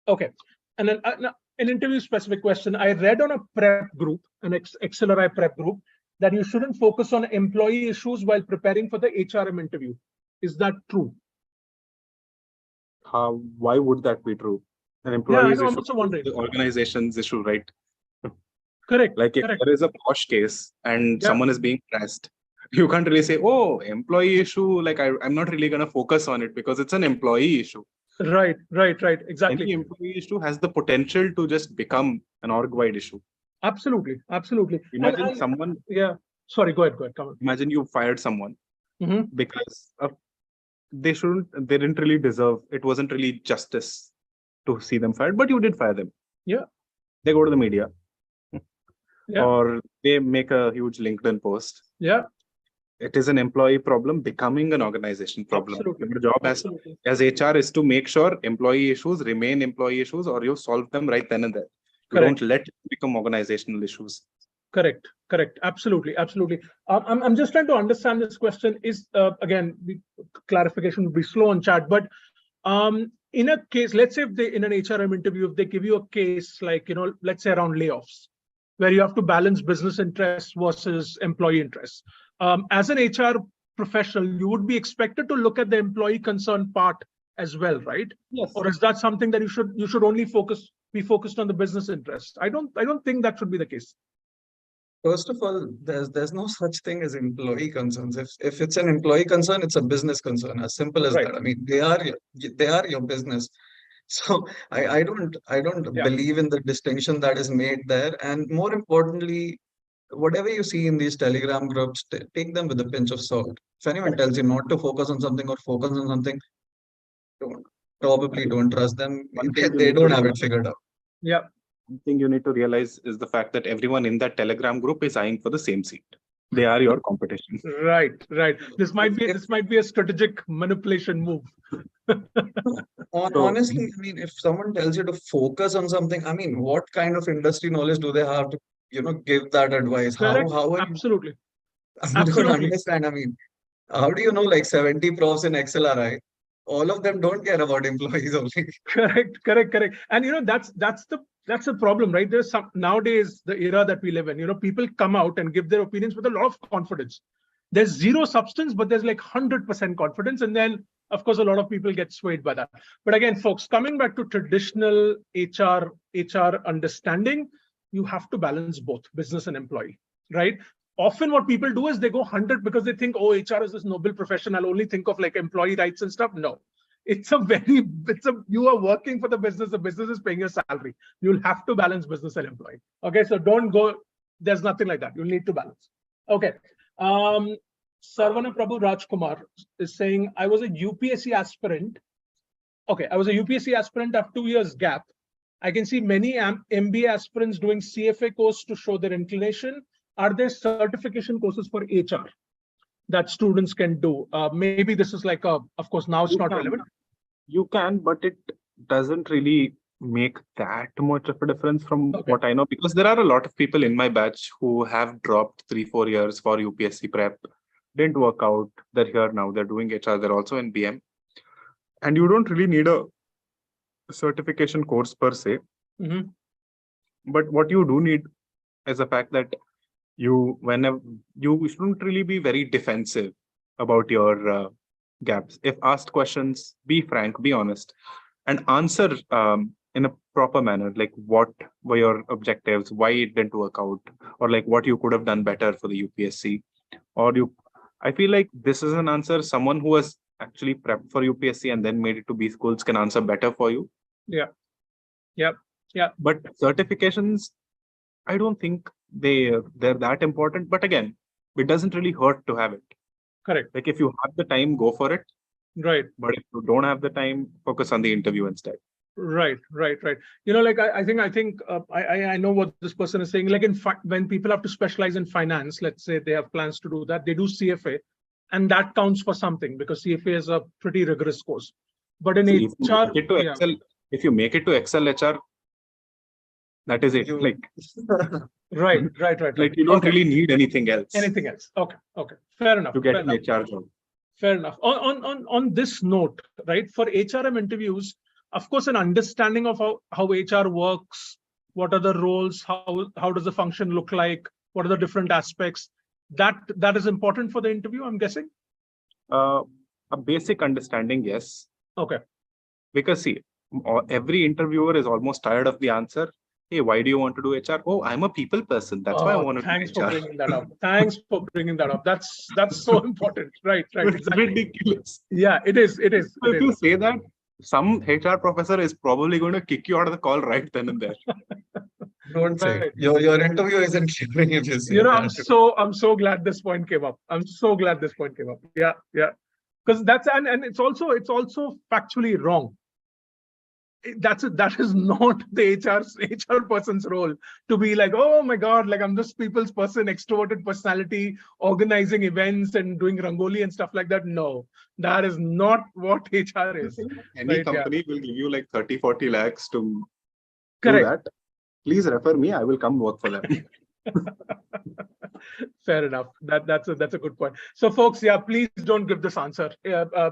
Okay. And then an interview specific question. I read on a prep group, an XLRI prep group, that you shouldn't focus on employee issues while preparing for the HRM interview. Is that true? Why would that be true? An employee's I'm issue, also wondering. the organization's issue, right? Correct. Like if correct. there is a posh case and someone is being pressed, you can't really say, oh, employee issue, like I'm not really going to focus on it because it's an employee issue. Right. Exactly. Any employee issue has the potential to just become an org-wide issue. Absolutely. Imagine someone. Yeah. Sorry, go ahead. Come on. Imagine you fired someone because they didn't really deserve, it wasn't really justice to see them fired, but you did fire them. Yeah. They go to the media. Yeah. Or they make a huge LinkedIn post. Yeah. It is an employee problem becoming an organization problem. Absolutely. Your job as HR is to make sure employee issues remain employee issues, or you solve them right then and there. You don't let it become organizational issues. Correct. Absolutely. I'm just trying to understand this question. Is again, the clarification would be slow on chat, but in a case, let's say if they in an HRM interview, if they give you a case like, let's say around layoffs, where you have to balance business interests versus employee interests. As an HR professional, you would be expected to look at the employee concern part as well, right? Yes. Or is that something that you should only be focused on the business interest? I don't think that should be the case. First of all, there's no such thing as employee concerns. If it's an employee concern, it's a business concern. As simple as that. I mean, they are your business. So I don't believe in the distinction that is made there. And more importantly, whatever you see in these Telegram groups, take them with a pinch of salt. If anyone tells you not to focus on something or focus on something, don't trust them. They don't have it figured out. Yeah. One thing you need to realize is the fact that everyone in that Telegram group is eyeing for the same seat. They are your competition. Right. This might be a strategic manipulation move. Honestly, I mean, if someone tells you to focus on something, I mean, what kind of industry knowledge do they have to, give that advice? Correct. How are Absolutely. I don't understand. I mean, how do you know like 70 profs in XLRI? All of them don't care about employees only. Correct. And that's the problem, right? There's nowadays the era that we live in. People come out and give their opinions with a lot of confidence. There's zero substance, but there's like 100% confidence, and then of course a lot of people get swayed by that. But again, folks, coming back to traditional HR understanding, you have to balance both business and employee, right? Often what people do is they go 100 because they think, oh, HR is this noble profession. I'll only think of like employee rights and stuff. No, you are working for the business is paying your salary. You'll have to balance business and employee. Okay, so don't go, there's nothing like that. You'll need to balance. Okay. Sarvana Prabhu Rajkumar is saying, I was a UPSC aspirant. Okay, I was a UPSC aspirant after 2 years gap. I can see many MBA aspirants doing CFA course to show their inclination. Are there certification courses for HR that students can do? Maybe this is like of course, now it's not relevant. You can, but it doesn't really make that much of a difference from what I know, because there are a lot of people in my batch who have dropped 3-4 years for UPSC prep, didn't work out. They're here now. They're doing HR. They're also in BM. And you don't really need a certification course per se. But what you do need is the fact that whenever you shouldn't really be very defensive about your gaps. If asked questions, be frank, be honest, and answer in a proper manner. Like, what were your objectives? Why it didn't work out? Or like what you could have done better for the UPSC? Or I feel like this is an answer someone who has actually prepped for UPSC and then made it to B schools can answer better for you. Yeah. But certifications, I don't think they're that important. But again, it doesn't really hurt to have it. Correct. Like if you have the time, go for it. Right. But if you don't have the time, focus on the interview instead. Right. Like I think I know what this person is saying. Like when people have to specialize in finance, let's say they have plans to do that, they do CFA, and that counts for something because CFA is a pretty rigorous course. But in HR, if you make it to Excel HR, that is it. Like right. Like you don't really need anything else. Okay. Fair enough. To get an HR job. Fair enough. On this note, right, for HRM interviews, of course, an understanding of how HR works, what are the roles, how does the function look like, what are the different aspects, that is important for the interview, I'm guessing? A basic understanding, yes. Okay. Because see, every interviewer is almost tired of the answer. Hey, why do you want to do HR? Oh, I'm a people person. That's why I want to do HR. Thanks for bringing that up. That's so important. Right. It's exactly. ridiculous. Yeah, it is. So if you say that, some HR professor is probably going to kick you out of the call right then and there. Don't say it. Your interview isn't clearing if you say that. I'm so glad this point came up. Yeah. Because and it's also factually wrong. That is not the HR person's role to be like, oh my God, like I'm this people's person, extroverted personality, organizing events and doing rangoli and stuff like that. No, that is not what HR is. Any company will give you like 30-40 lakhs to Correct. do that. Please refer me. I will come work for them. Fair enough. That's a good point. So folks, please don't give this answer.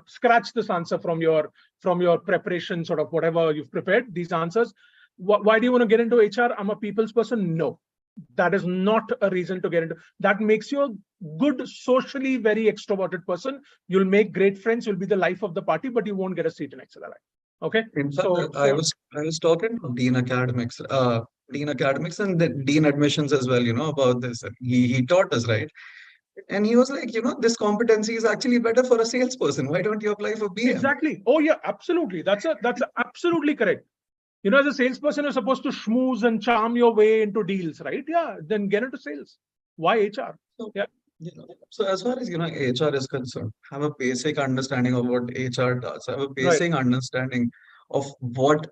Scratch this answer from your preparation, sort of whatever you've prepared, these answers. Why do you want to get into HR? I'm a people's person. No, that is not a reason to get into. That makes you a good, socially very extroverted person. You'll make great friends. You'll be the life of the party, but you won't get a seat in XLRI. Okay. In fact, I was talking to Dean Academics and the Dean Admissions as well, about this. And he taught us, right? And he was like, this competency is actually better for a salesperson. Why don't you apply for BM? Exactly. Oh yeah, absolutely. That's absolutely correct. As a salesperson, you're supposed to schmooze and charm your way into deals, right? Yeah. Then get into sales. Why HR? Yeah. So as far as HR is concerned, have a basic understanding of what HR does. Have a basic understanding of what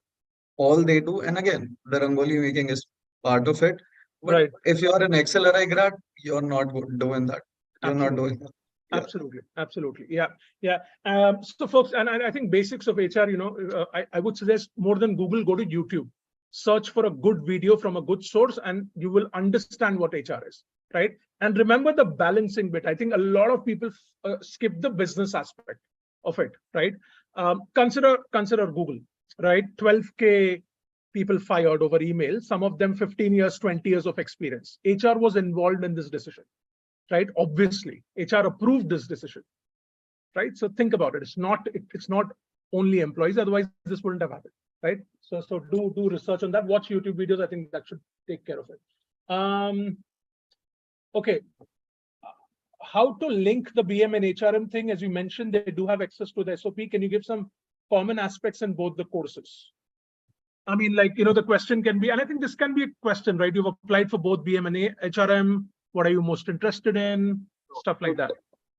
all they do. And again, the rangoli making is part of it. But if you're an XLRI grad, you're not doing that. You're not doing that. Yeah. Absolutely. Yeah. So folks, and I think basics of HR, I would suggest more than Google, go to YouTube. Search for a good video from a good source and you will understand what HR is, right? And remember the balancing bit. I think a lot of people skip the business aspect of it, right? Consider Google, right? 12K people fired over email, some of them 15 years, 20 years of experience. HR was involved in this decision, right? Obviously, HR approved this decision, right? So think about it. It's not only employees, otherwise this wouldn't have happened, right? So do research on that. Watch YouTube videos. I think that should take care of it. Okay. How to link the BM and HRM thing? As you mentioned, they do have access to the SOP. Can you give some common aspects in both the courses? I mean, like, the question can be, and I think this can be a question, right? You've applied for both BM and HRM. What are you most interested in? Stuff like that.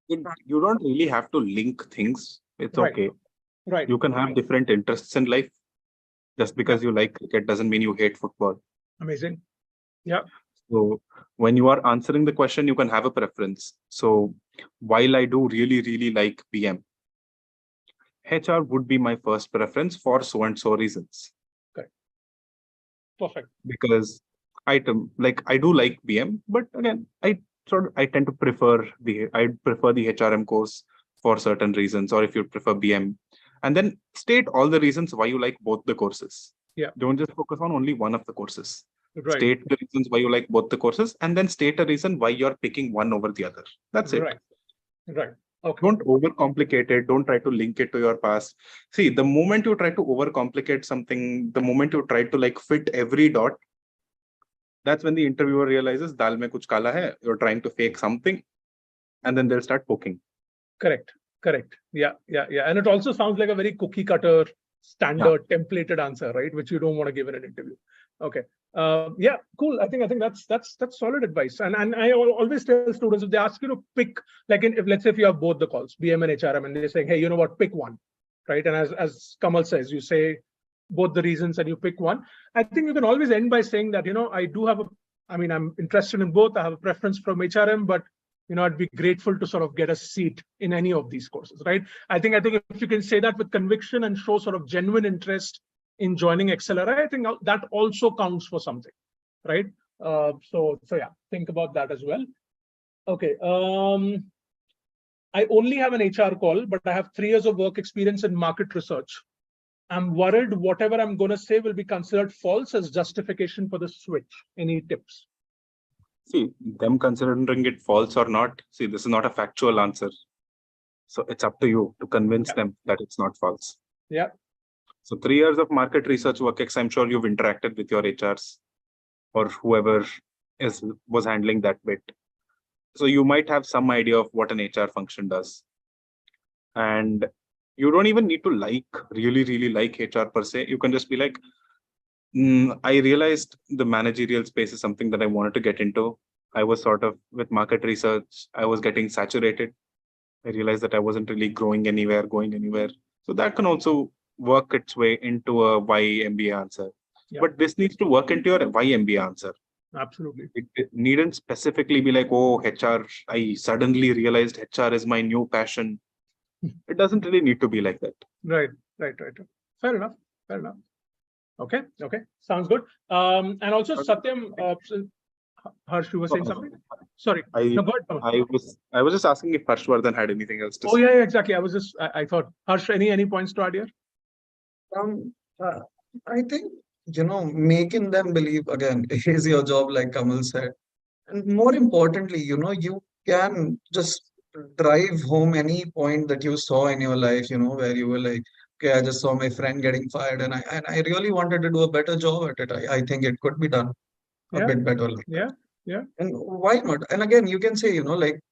You don't really have to link things. It's okay. Right. You can have different interests in life. Just because you like cricket doesn't mean you hate football. Amazing. Yeah. So when you are answering the question, you can have a preference. So while I do really, really like BM, HR would be my first preference for so and so reasons. Okay. Perfect. Because I do like BM, but again, I tend to prefer the HRM course for certain reasons, or if you prefer BM, and then state all the reasons why you like both the courses. Yeah. Don't just focus on only one of the courses. Right. State the reasons why you like both the courses, and then state a reason why you're picking one over the other. That's it. Right. Right. Okay. Don't overcomplicate it. Don't try to link it to your past. See, the moment you try to overcomplicate something, the moment you try to like fit every dot, that's when the interviewer realizes dal mein kuch kala hai. You're trying to fake something, and then they'll start poking. Correct. Correct. Yeah. And it also sounds like a very cookie cutter, standard, templated answer, right? Which you don't want to give in an interview. Okay. Yeah, cool. I think that's solid advice. And I always tell students, if they ask you to pick, like if let's say if you have both the calls, BM and HRM, and they're saying, hey, you know what, pick one, right? And as Kamal says, you say both the reasons and you pick one. I think you can always end by saying that, I'm interested in both. I have a preference from HRM, but I'd be grateful to sort of get a seat in any of these courses, right? I think if you can say that with conviction and show sort of genuine interest in joining XLRI, I think that also counts for something, right? So yeah, think about that as well. Okay. I only have an HR call, but I have 3 years of work experience in market research. I'm worried whatever I'm going to say will be considered false as justification for the switch. Any tips? See, them considering it false or not, see, this is not a factual answer. So it's up to you to convince them that it's not false. Yeah. So 3 years of market research work, I'm sure you've interacted with your HRs or whoever was handling that bit. So you might have some idea of what an HR function does. And you don't even need to really like HR per se. You can just be like, I realized the managerial space is something that I wanted to get into. I was sort of with market research, I was getting saturated. I realized that I wasn't really going anywhere. So that can also work its way into a why MBA answer. Yeah. But this needs to work into your why MBA answer. Absolutely. It needn't specifically be like, oh, HR, I suddenly realized HR is my new passion. It doesn't really need to be like that. Right. Fair enough. Okay. Sounds good. And also Satyam, Harsh, you were saying something? Sorry. I was just asking if Harshvardhan had anything else to say. Oh yeah, exactly. I thought, Harsh, any points to add here? I think, making them believe, again, is your job, like Kamal said. And more importantly, you can just drive home any point that you saw in your life, where you were like, okay, I just saw my friend getting fired and I really wanted to do a better job at it. I think it could be done a bit better. Like yeah. And why not? And again, you can say,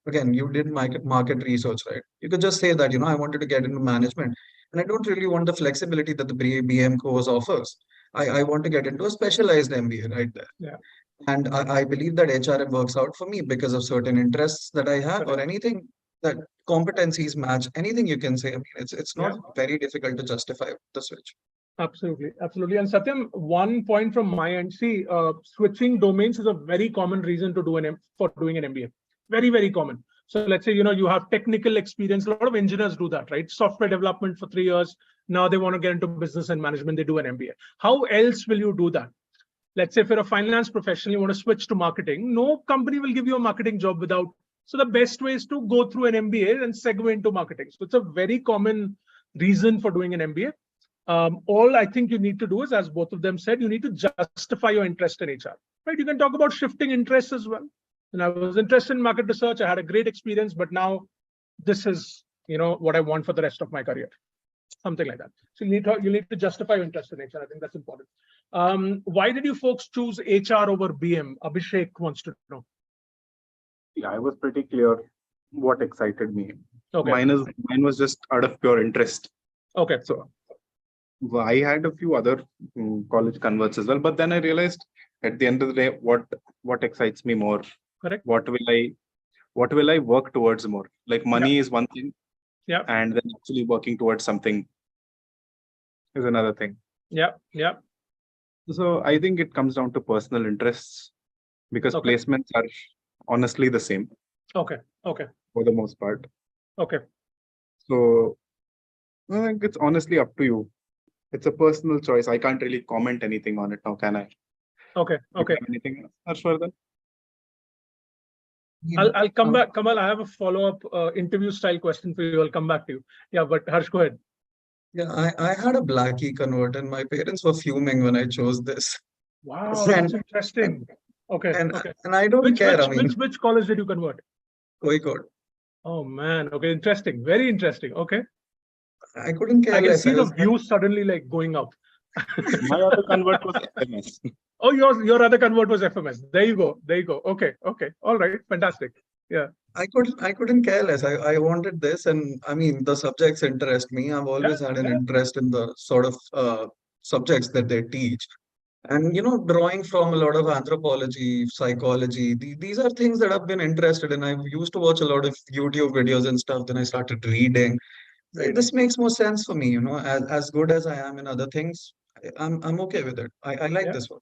again, you did market research, right? You could just say that, I wanted to get into management and I don't really want the flexibility that the BM course offers. I want to get into a specialized MBA right there. Yeah. And I believe that HRM works out for me because of certain interests that I have or anything that competencies match, anything you can say. I mean, it's not very difficult to justify the switch. Absolutely. And Satyam, one point from my end, see, switching domains is a very common reason to doing an MBA. Very, very common. So let's say, you have technical experience. A lot of engineers do that, right? Software development for 3 years. Now they want to get into business and management. They do an MBA. How else will you do that? Let's say if you're a finance professional, you want to switch to marketing. No company will give you a marketing job without. So the best way is to go through an MBA and segue into marketing. So it's a very common reason for doing an MBA. All I think you need to do is, as both of them said, you need to justify your interest in HR, right? You can talk about shifting interests as well. And I was interested in market research. I had a great experience, but now this is, what I want for the rest of my career. Something like that. So you need to justify your interest in HR. I think that's important. Why did you folks choose HR over BM? Abhishek wants to know. Yeah, I was pretty clear what excited me. Okay. Mine was just out of pure interest. Okay. So I had a few other college converts as well, but then I realized at the end of the day, what excites me more? Correct. What will I work towards more? Like money is one thing. Yeah. And then actually working towards something is another thing. Yeah. So I think it comes down to personal interests because placements are honestly the same. Okay. For the most part. Okay. So I think it's honestly up to you. It's a personal choice. I can't really comment anything on it now, can I? Okay. Anything else, Harshvardhan? I'll come back. Kamal, I have a follow-up interview style question for you. I'll come back to you. Yeah, but Harsh, go ahead. Yeah, I had a BLACKI convert and my parents were fuming when I chose this. Wow, that's And, interesting. Okay, okay. and I don't care. I mean, Which college did you convert? Quirky. Oh man, okay, interesting. Very interesting. Okay. I couldn't care I can less. see I the was views suddenly like going up. My other convert was FMS. Oh, your other convert was FMS. There you go. There you go. Okay, okay. All right. Fantastic. Yeah. I couldn't care less. I wanted this, and I mean the subjects interest me. I've Yeah, always had an yeah. interest in the sort of subjects that they teach. And drawing from a lot of anthropology, psychology, these are things that I've been interested in. I used to watch a lot of YouTube videos and stuff, then I started reading. Very This nice. makes more sense for me, as good as I am in other things, I'm okay with it. I like Yeah. this one.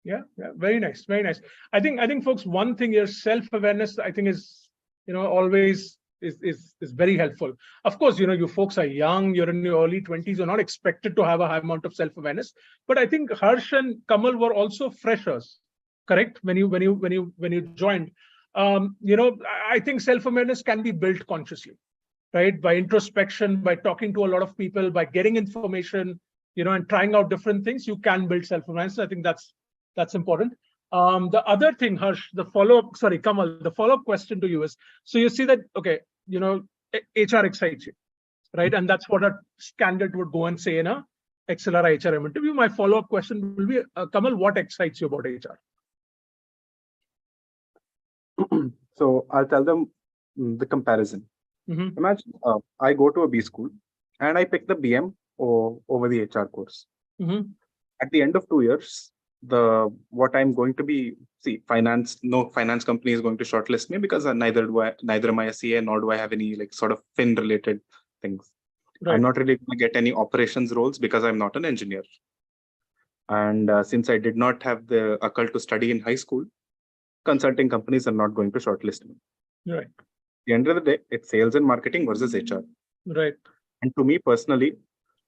Yeah, yeah, very nice, very nice. I think, folks, one thing here, self-awareness, I think is, always is very helpful. Of course, you folks are young, you're in your early 20s, you're not expected to have a high amount of self-awareness. But I think Harsh and Kamal were also freshers, correct? When you joined, I think self-awareness can be built consciously, right? By introspection, by talking to a lot of people, by getting information, and trying out different things, you can build self-awareness. I think that's important. The other thing, Harsh, Kamal, the follow-up question to you is, so you see that, okay, HR excites you, right? And that's what a candidate would go and say in a XLRI HRM interview. My follow-up question will be, Kamal, what excites you about HR? So I'll tell them the comparison. Mm-hmm. Imagine I go to a B school and I pick the BM over the HR course. Mm-hmm. At the end of 2 years, what I'm going to be, no finance company is going to shortlist me because neither am I a CA, nor do I have any like sort of fin related things. Right. I'm not really going to get any operations roles because I'm not an engineer. And since I did not have the occult to study in high school, consulting companies are not going to shortlist me. Right. At the end of the day, it's sales and marketing versus HR. Right. And to me personally,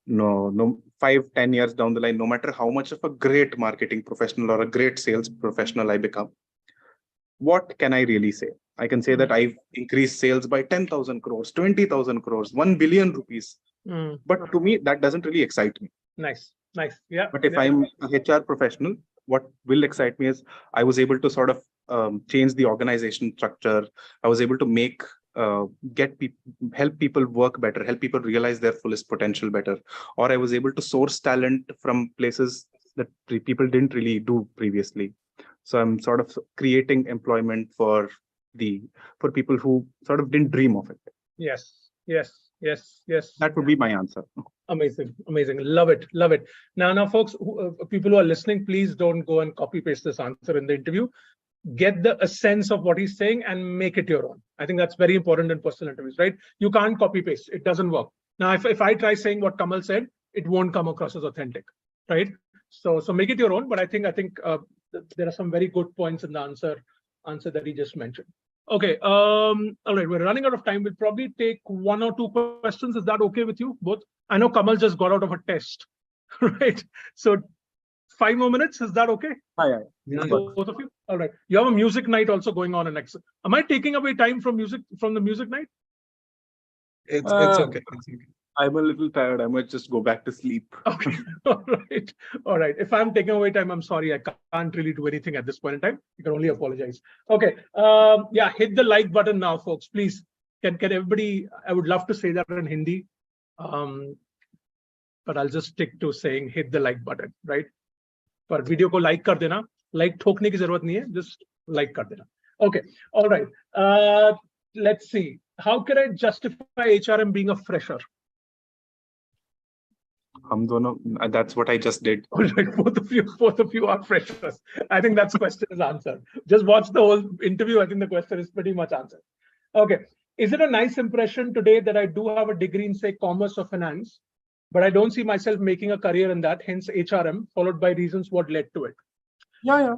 no, 5-10 years down the line, no matter how much of a great marketing professional or a great sales professional I become, what can I really say? I can say that I've increased sales by 10,000 crores, 20,000 crores, 1 billion rupees. But to me, that doesn't really excite me. Nice. Yeah. But if I'm a HR professional, what will excite me is I was able to sort of change the organization structure. I was able to make help people work better, help people realize their fullest potential better, or I was able to source talent from places that people didn't really do previously. So I'm sort of creating employment for people who sort of didn't dream of it. Yes. That would be my answer. Amazing. Love it. Now, folks, people who are listening, please don't go and copy paste this answer in the interview. Get a sense of what he's saying and make it your own. I think that's very important in personal interviews, right? You can't copy paste. It doesn't work. Now, if I try saying what Kamal said, it won't come across as authentic, right? So make it your own. But I think there are some very good points in the answer that he just mentioned. Okay. All right. We're running out of time. We'll probably take 1 or 2 questions. Is that okay with you both? I know Kamal just got out of a test, right? So 5 more minutes. Is that okay? Yeah. Both of you. All right. You have a music night also going on in next. Am I taking away time from the music night? It's okay. I'm a little tired. I might just go back to sleep. Okay. All right. If I'm taking away time, I'm sorry. I can't really do anything at this point in time. You can only apologize. Okay. Yeah. Hit the like button now, folks. Please. Can everybody? I would love to say that in Hindi, but I'll just stick to saying hit the like button, right? पर video को like कर देना, like ठोकने की जरूरत नहीं है, just like कर देना. Okay, all right. Let's see. How can I justify HRM being a fresher? That's what I just did. All right, both of you are freshers. I think that's question is answered. Just watch the whole interview. I think the question is pretty much answered. Okay. Is it a nice impression today that I do have a degree in, say, commerce or finance, but I don't see myself making a career in that, hence HRM, followed by reasons what led to it? Yeah,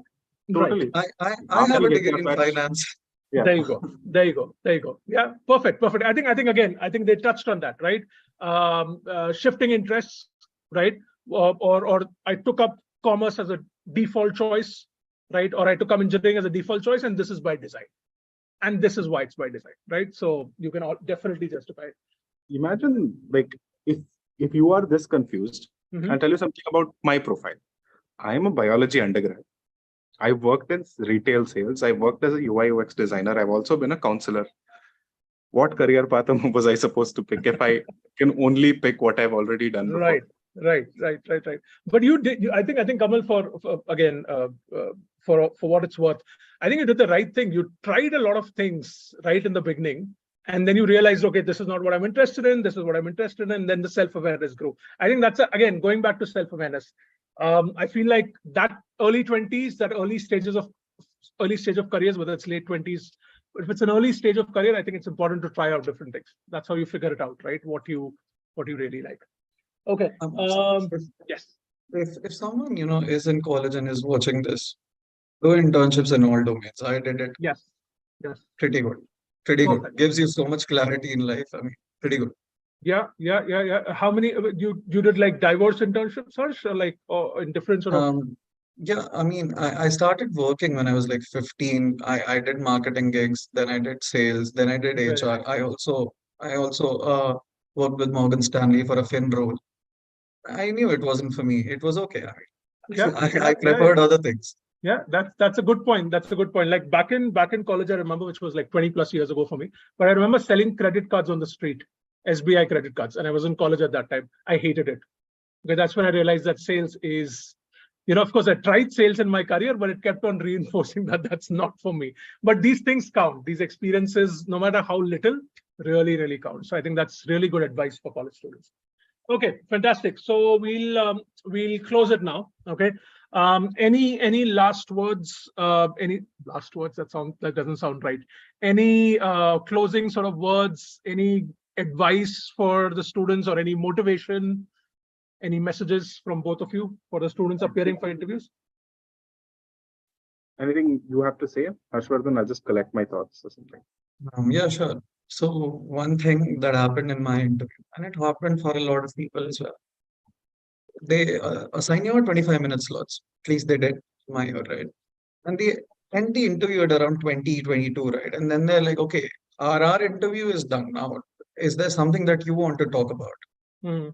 totally. Right. I have a degree in finance. Yeah. There you go. Yeah, perfect. I think they touched on that, right? Shifting interests, right? Or I took up commerce as a default choice, right? Or I took up engineering as a default choice, and this is by design. And this is why it's by design, right? So you can definitely justify it. Imagine, like, if you are this confused, I'll tell you something about my profile. I am a biology undergrad. I worked in retail sales. I worked as a UI UX designer. I've also been a counselor. What career path was I supposed to pick if I can only pick what I've already done before? Right. But you did. I think Kamal, for what it's worth, I think you did the right thing. You tried a lot of things right in the beginning, and then you realized, okay, this is not what I'm interested in. This is what I'm interested in. And then the self-awareness grew. I think that's again going back to self-awareness. I feel like that early 20s, that early stage of careers, whether it's late 20s, if it's an early stage of career, I think it's important to try out different things. That's how you figure it out, right? What you really like. Okay. Yes. If someone, is in college and is watching this, do internships in all domains. I did it. Yes. Pretty good. Pretty good. Perfect. Gives you so much clarity in life. I mean, pretty good. Yeah. How many you did like diverse internships, Harsh, or like in different sort of? Yeah, I mean, I started working when I was like 15. I did marketing gigs, then I did sales, then I did Very HR. nice. I also worked with Morgan Stanley for a fin role. I knew it wasn't for me. It was okay. I preferred other things. Yeah, that's a good point. That's a good point. Like back in college, I remember, which was like 20 plus years ago for me. But I remember selling credit cards on the street, SBI credit cards, and I was in college at that time. I hated it because that's when I realized that sales is, of course, I tried sales in my career, but it kept on reinforcing that that's not for me. But these things count. These experiences, no matter how little, really, really count. So I think that's really good advice for college students. Okay, fantastic. So we'll close it now. Okay. Any last words? Any last words? That doesn't sound right. Any closing sort of words? Any advice for the students or any motivation? Any messages from both of you for the students appearing for interviews? Anything you have to say, Harshvardhan? I'll just collect my thoughts or something. Yeah, sure. So one thing that happened in my interview, and it happened for a lot of people as well. They assign you 25-minute slots. At least they did my year, right? And they end the interview at around 20:22, right? And then they're like, okay, our interview is done now. Is there something that you want to talk about?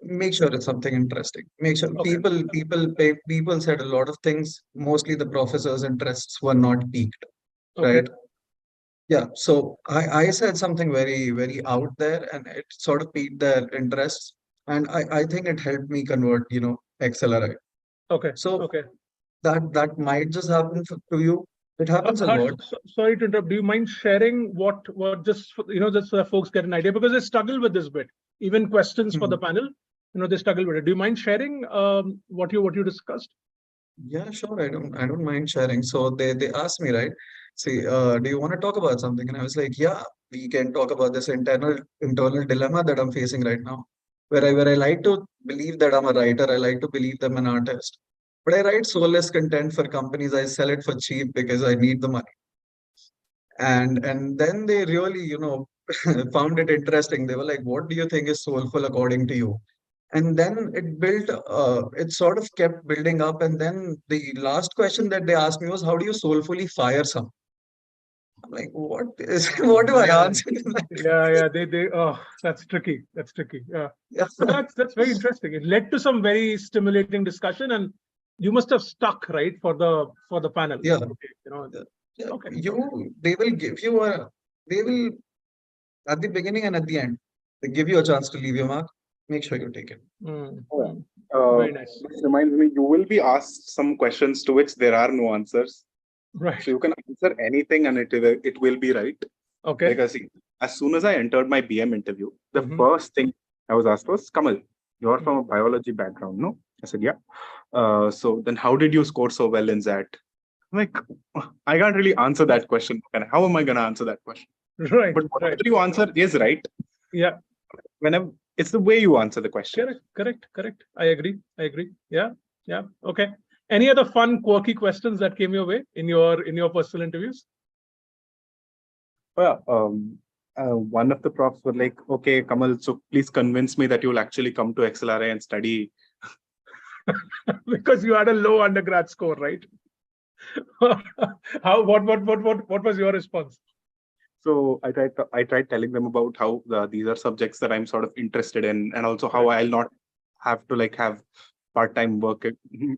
Make sure it's something interesting. Make sure Okay. people said a lot of things. Mostly the professors' interests were not piqued, Okay. right? Yeah. So I said something very, very out there, and it sort of piqued their interests. And I think it helped me convert, XLRI. Okay. So Okay. that might just happen to you. It happens a Harsh, lot. sorry to interrupt. Do you mind sharing what just just so that folks get an idea, because they struggle with this bit. Even questions for the panel, they struggle with it. Do you mind sharing what you discussed? Yeah, sure. I don't mind sharing. So they asked me, right? See, do you want to talk about something? And I was like, yeah, we can talk about this internal dilemma that I'm facing right now. Where I like to believe that I'm a writer, I like to believe that I'm an artist. But I write soulless content for companies. I sell it for cheap because I need the money. And then they really, found it interesting. They were like, what do you think is soulful according to you? And then it sort of kept building up. And then the last question that they asked me was, how do you soulfully fire someone? I'm like, what do I answer to that? Yeah, that's tricky. Yeah. Yeah. So that's very interesting. It led to some very stimulating discussion, and you must have stuck, right, for the panel. Yeah. Okay, Yeah. Okay. They will give you they will, at the beginning and at the end, they give you a chance to leave your mark. Make sure you take it. Very nice. This reminds me, you will be asked some questions to which there are no answers. Right. So you can answer anything and it will be right. Okay. Like I see, as soon as I entered my BM interview, the first thing I was asked was, Kamal, you're from a biology background, no? I said, yeah. So then how did you score so well in XAT? I'm like, I can't really answer that question. And how am I going to answer that question? Right. But whatever you answer is right. Yeah. Whenever it's the way you answer the question. Correct. I agree. Yeah. Okay. Any other fun, quirky questions that came your way in your personal interviews? Well, one of the profs were like, okay, Kamal, so please convince me that you'll actually come to XLRI and study. Because you had a low undergrad score, right? What was your response? So I tried telling them about how these are subjects that I'm sort of interested in, and also how I'll not have to have part-time work.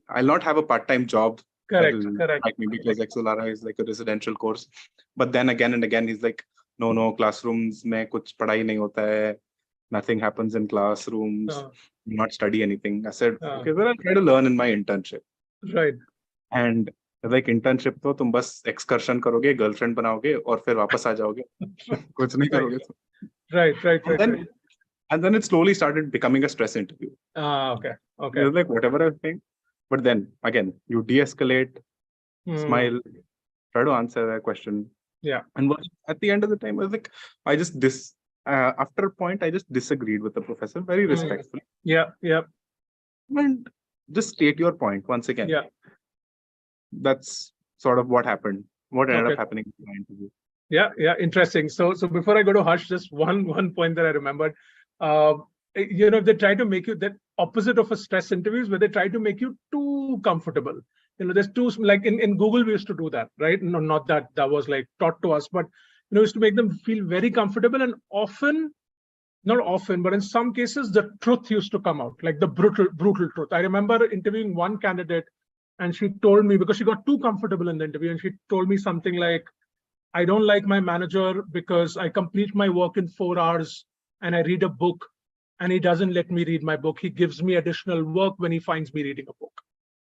I'll not have a part-time job. Correct. Like me, because XLRI is like a residential course. But then again and again, he's like, no, classrooms mein kuch padhai nahi hota hai. Nothing happens in classrooms. Not study anything. I said, okay, well, I'll try to learn in my internship. Right. And like internship तो तुम बस excursion करोगे, girlfriend बनाओगे और फिर वापस आ जाओगे. कुछ नहीं करोगे. Right. And then it slowly started becoming a stress interview. Okay. It was like whatever I think. But then again, you de-escalate, smile, try to answer that question. Yeah. And at the end of the time, I was like, after a point, I just disagreed with the professor very respectfully. Yeah. And just state your point once again. Yeah. That's sort of what happened. What ended up happening in my interview. Yeah. Interesting. So before I go to Harsh, just one point that I remembered. They try to make you that opposite of a stress interviews, where they try to make you too comfortable. There's too, like in Google, we used to do that, right? No, not that was like taught to us, but used to make them feel very comfortable, and not often, but in some cases, the truth used to come out, like the brutal truth. I remember interviewing one candidate, and she told me, because she got too comfortable in the interview, and she told me something like, I don't like my manager because I complete my work in 4 hours and I read a book, and he doesn't let me read my book. He gives me additional work when he finds me reading a book,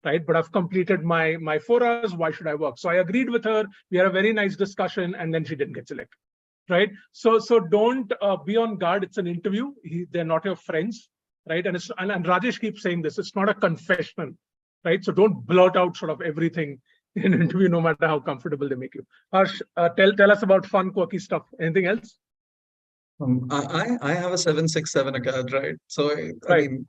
right? But I've completed my 4 hours. Why should I work? So I agreed with her. We had a very nice discussion, and then she didn't get selected, right? So don't be on guard. It's an interview. They're not your friends, right? And Rajesh keeps saying this. It's not a confession, right? So don't blurt out sort of everything in an interview, no matter how comfortable they make you. Harsh, tell us about fun, quirky stuff. Anything else? I have a 767 acad, right? So I mean,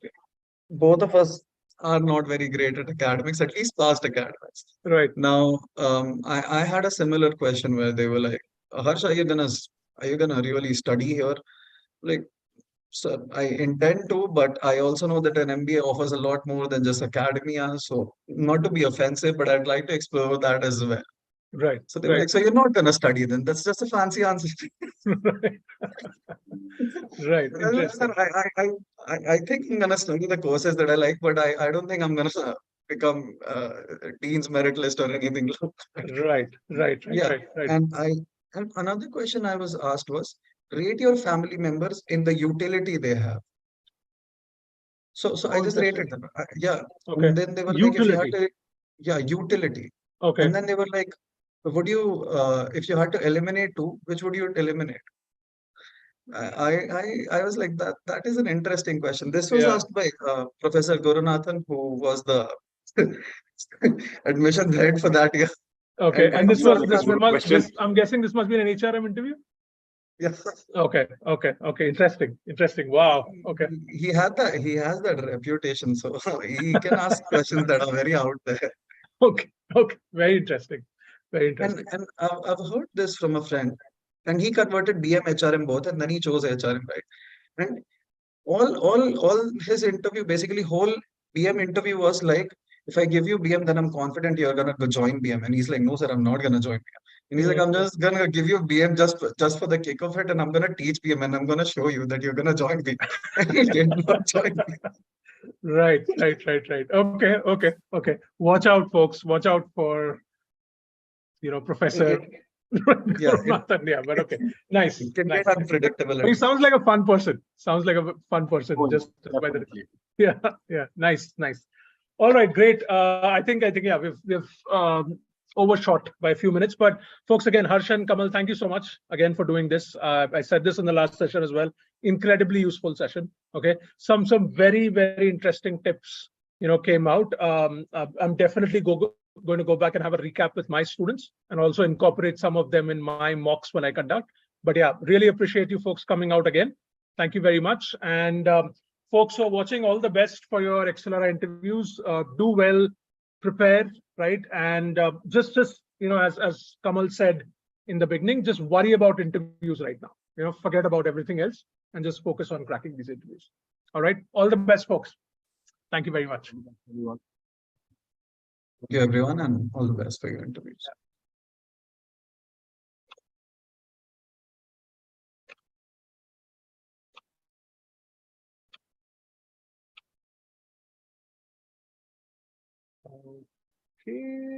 both of us are not very great at academics, at least past academics. Right. Now, I had a similar question where they were like, Harsh, are you gonna really study here? Like, so I intend to, but I also know that an MBA offers a lot more than just academia. So not to be offensive, but I'd like to explore that as well. Right. So they were like, so you're not gonna study then? That's just a fancy answer. Right. Interesting. I think I'm gonna study the courses that I like, but I don't think I'm gonna become Dean's Merit List or anything like that. Right. Yeah. And another question I was asked was, rate your family members in the utility they have. So I just rated them. Yeah. Okay. And then they were utility. like, if you had to, utility. Okay. And then they were like, would you, if you had to eliminate 2, which would you eliminate? I was like, that is an interesting question. This was asked by Professor Gurunathan, who was the admission head for that year. Okay. And I'm guessing this must be an HRM interview? Yes. Okay. Interesting. Wow. Okay. He has that reputation, so he can ask questions that are very out there. Okay. Very interesting. And I've heard this from a friend, and he converted BM HRM both, and then he chose HRM, right? And all his interview, basically whole BM interview was like, if I give you BM, then I'm confident you're gonna go join BM. And he's like, no, sir, I'm not gonna join BM. And he's like, I'm just gonna give you BM just for the kick of it, and I'm gonna teach BM, and I'm gonna show you that you're gonna join BM. And he did not join BM. Right. Okay. Watch out, folks. Watch out for, Professor. But okay. Nice. It can be unpredictable. He sounds like a fun person. Just by the yeah. Nice. All right, great. I think we've overshot by a few minutes, but folks, again, Harsh and Kamal, thank you so much again for doing this. I said this in the last session as well. Incredibly useful session. Okay, some very, very interesting tips came out. I'm definitely going to go back and have a recap with my students and also incorporate some of them in my mocks when I conduct. But yeah, really appreciate you folks coming out again. Thank you very much. And folks who are watching, all the best for your XLRI interviews. Do well, prepare, right? And just as Kamal said in the beginning, just worry about interviews right now. Forget about everything else and just focus on cracking these interviews. All right. All the best, folks. Thank you very much. Thank you, everyone, and all the best for your interviews. Okay.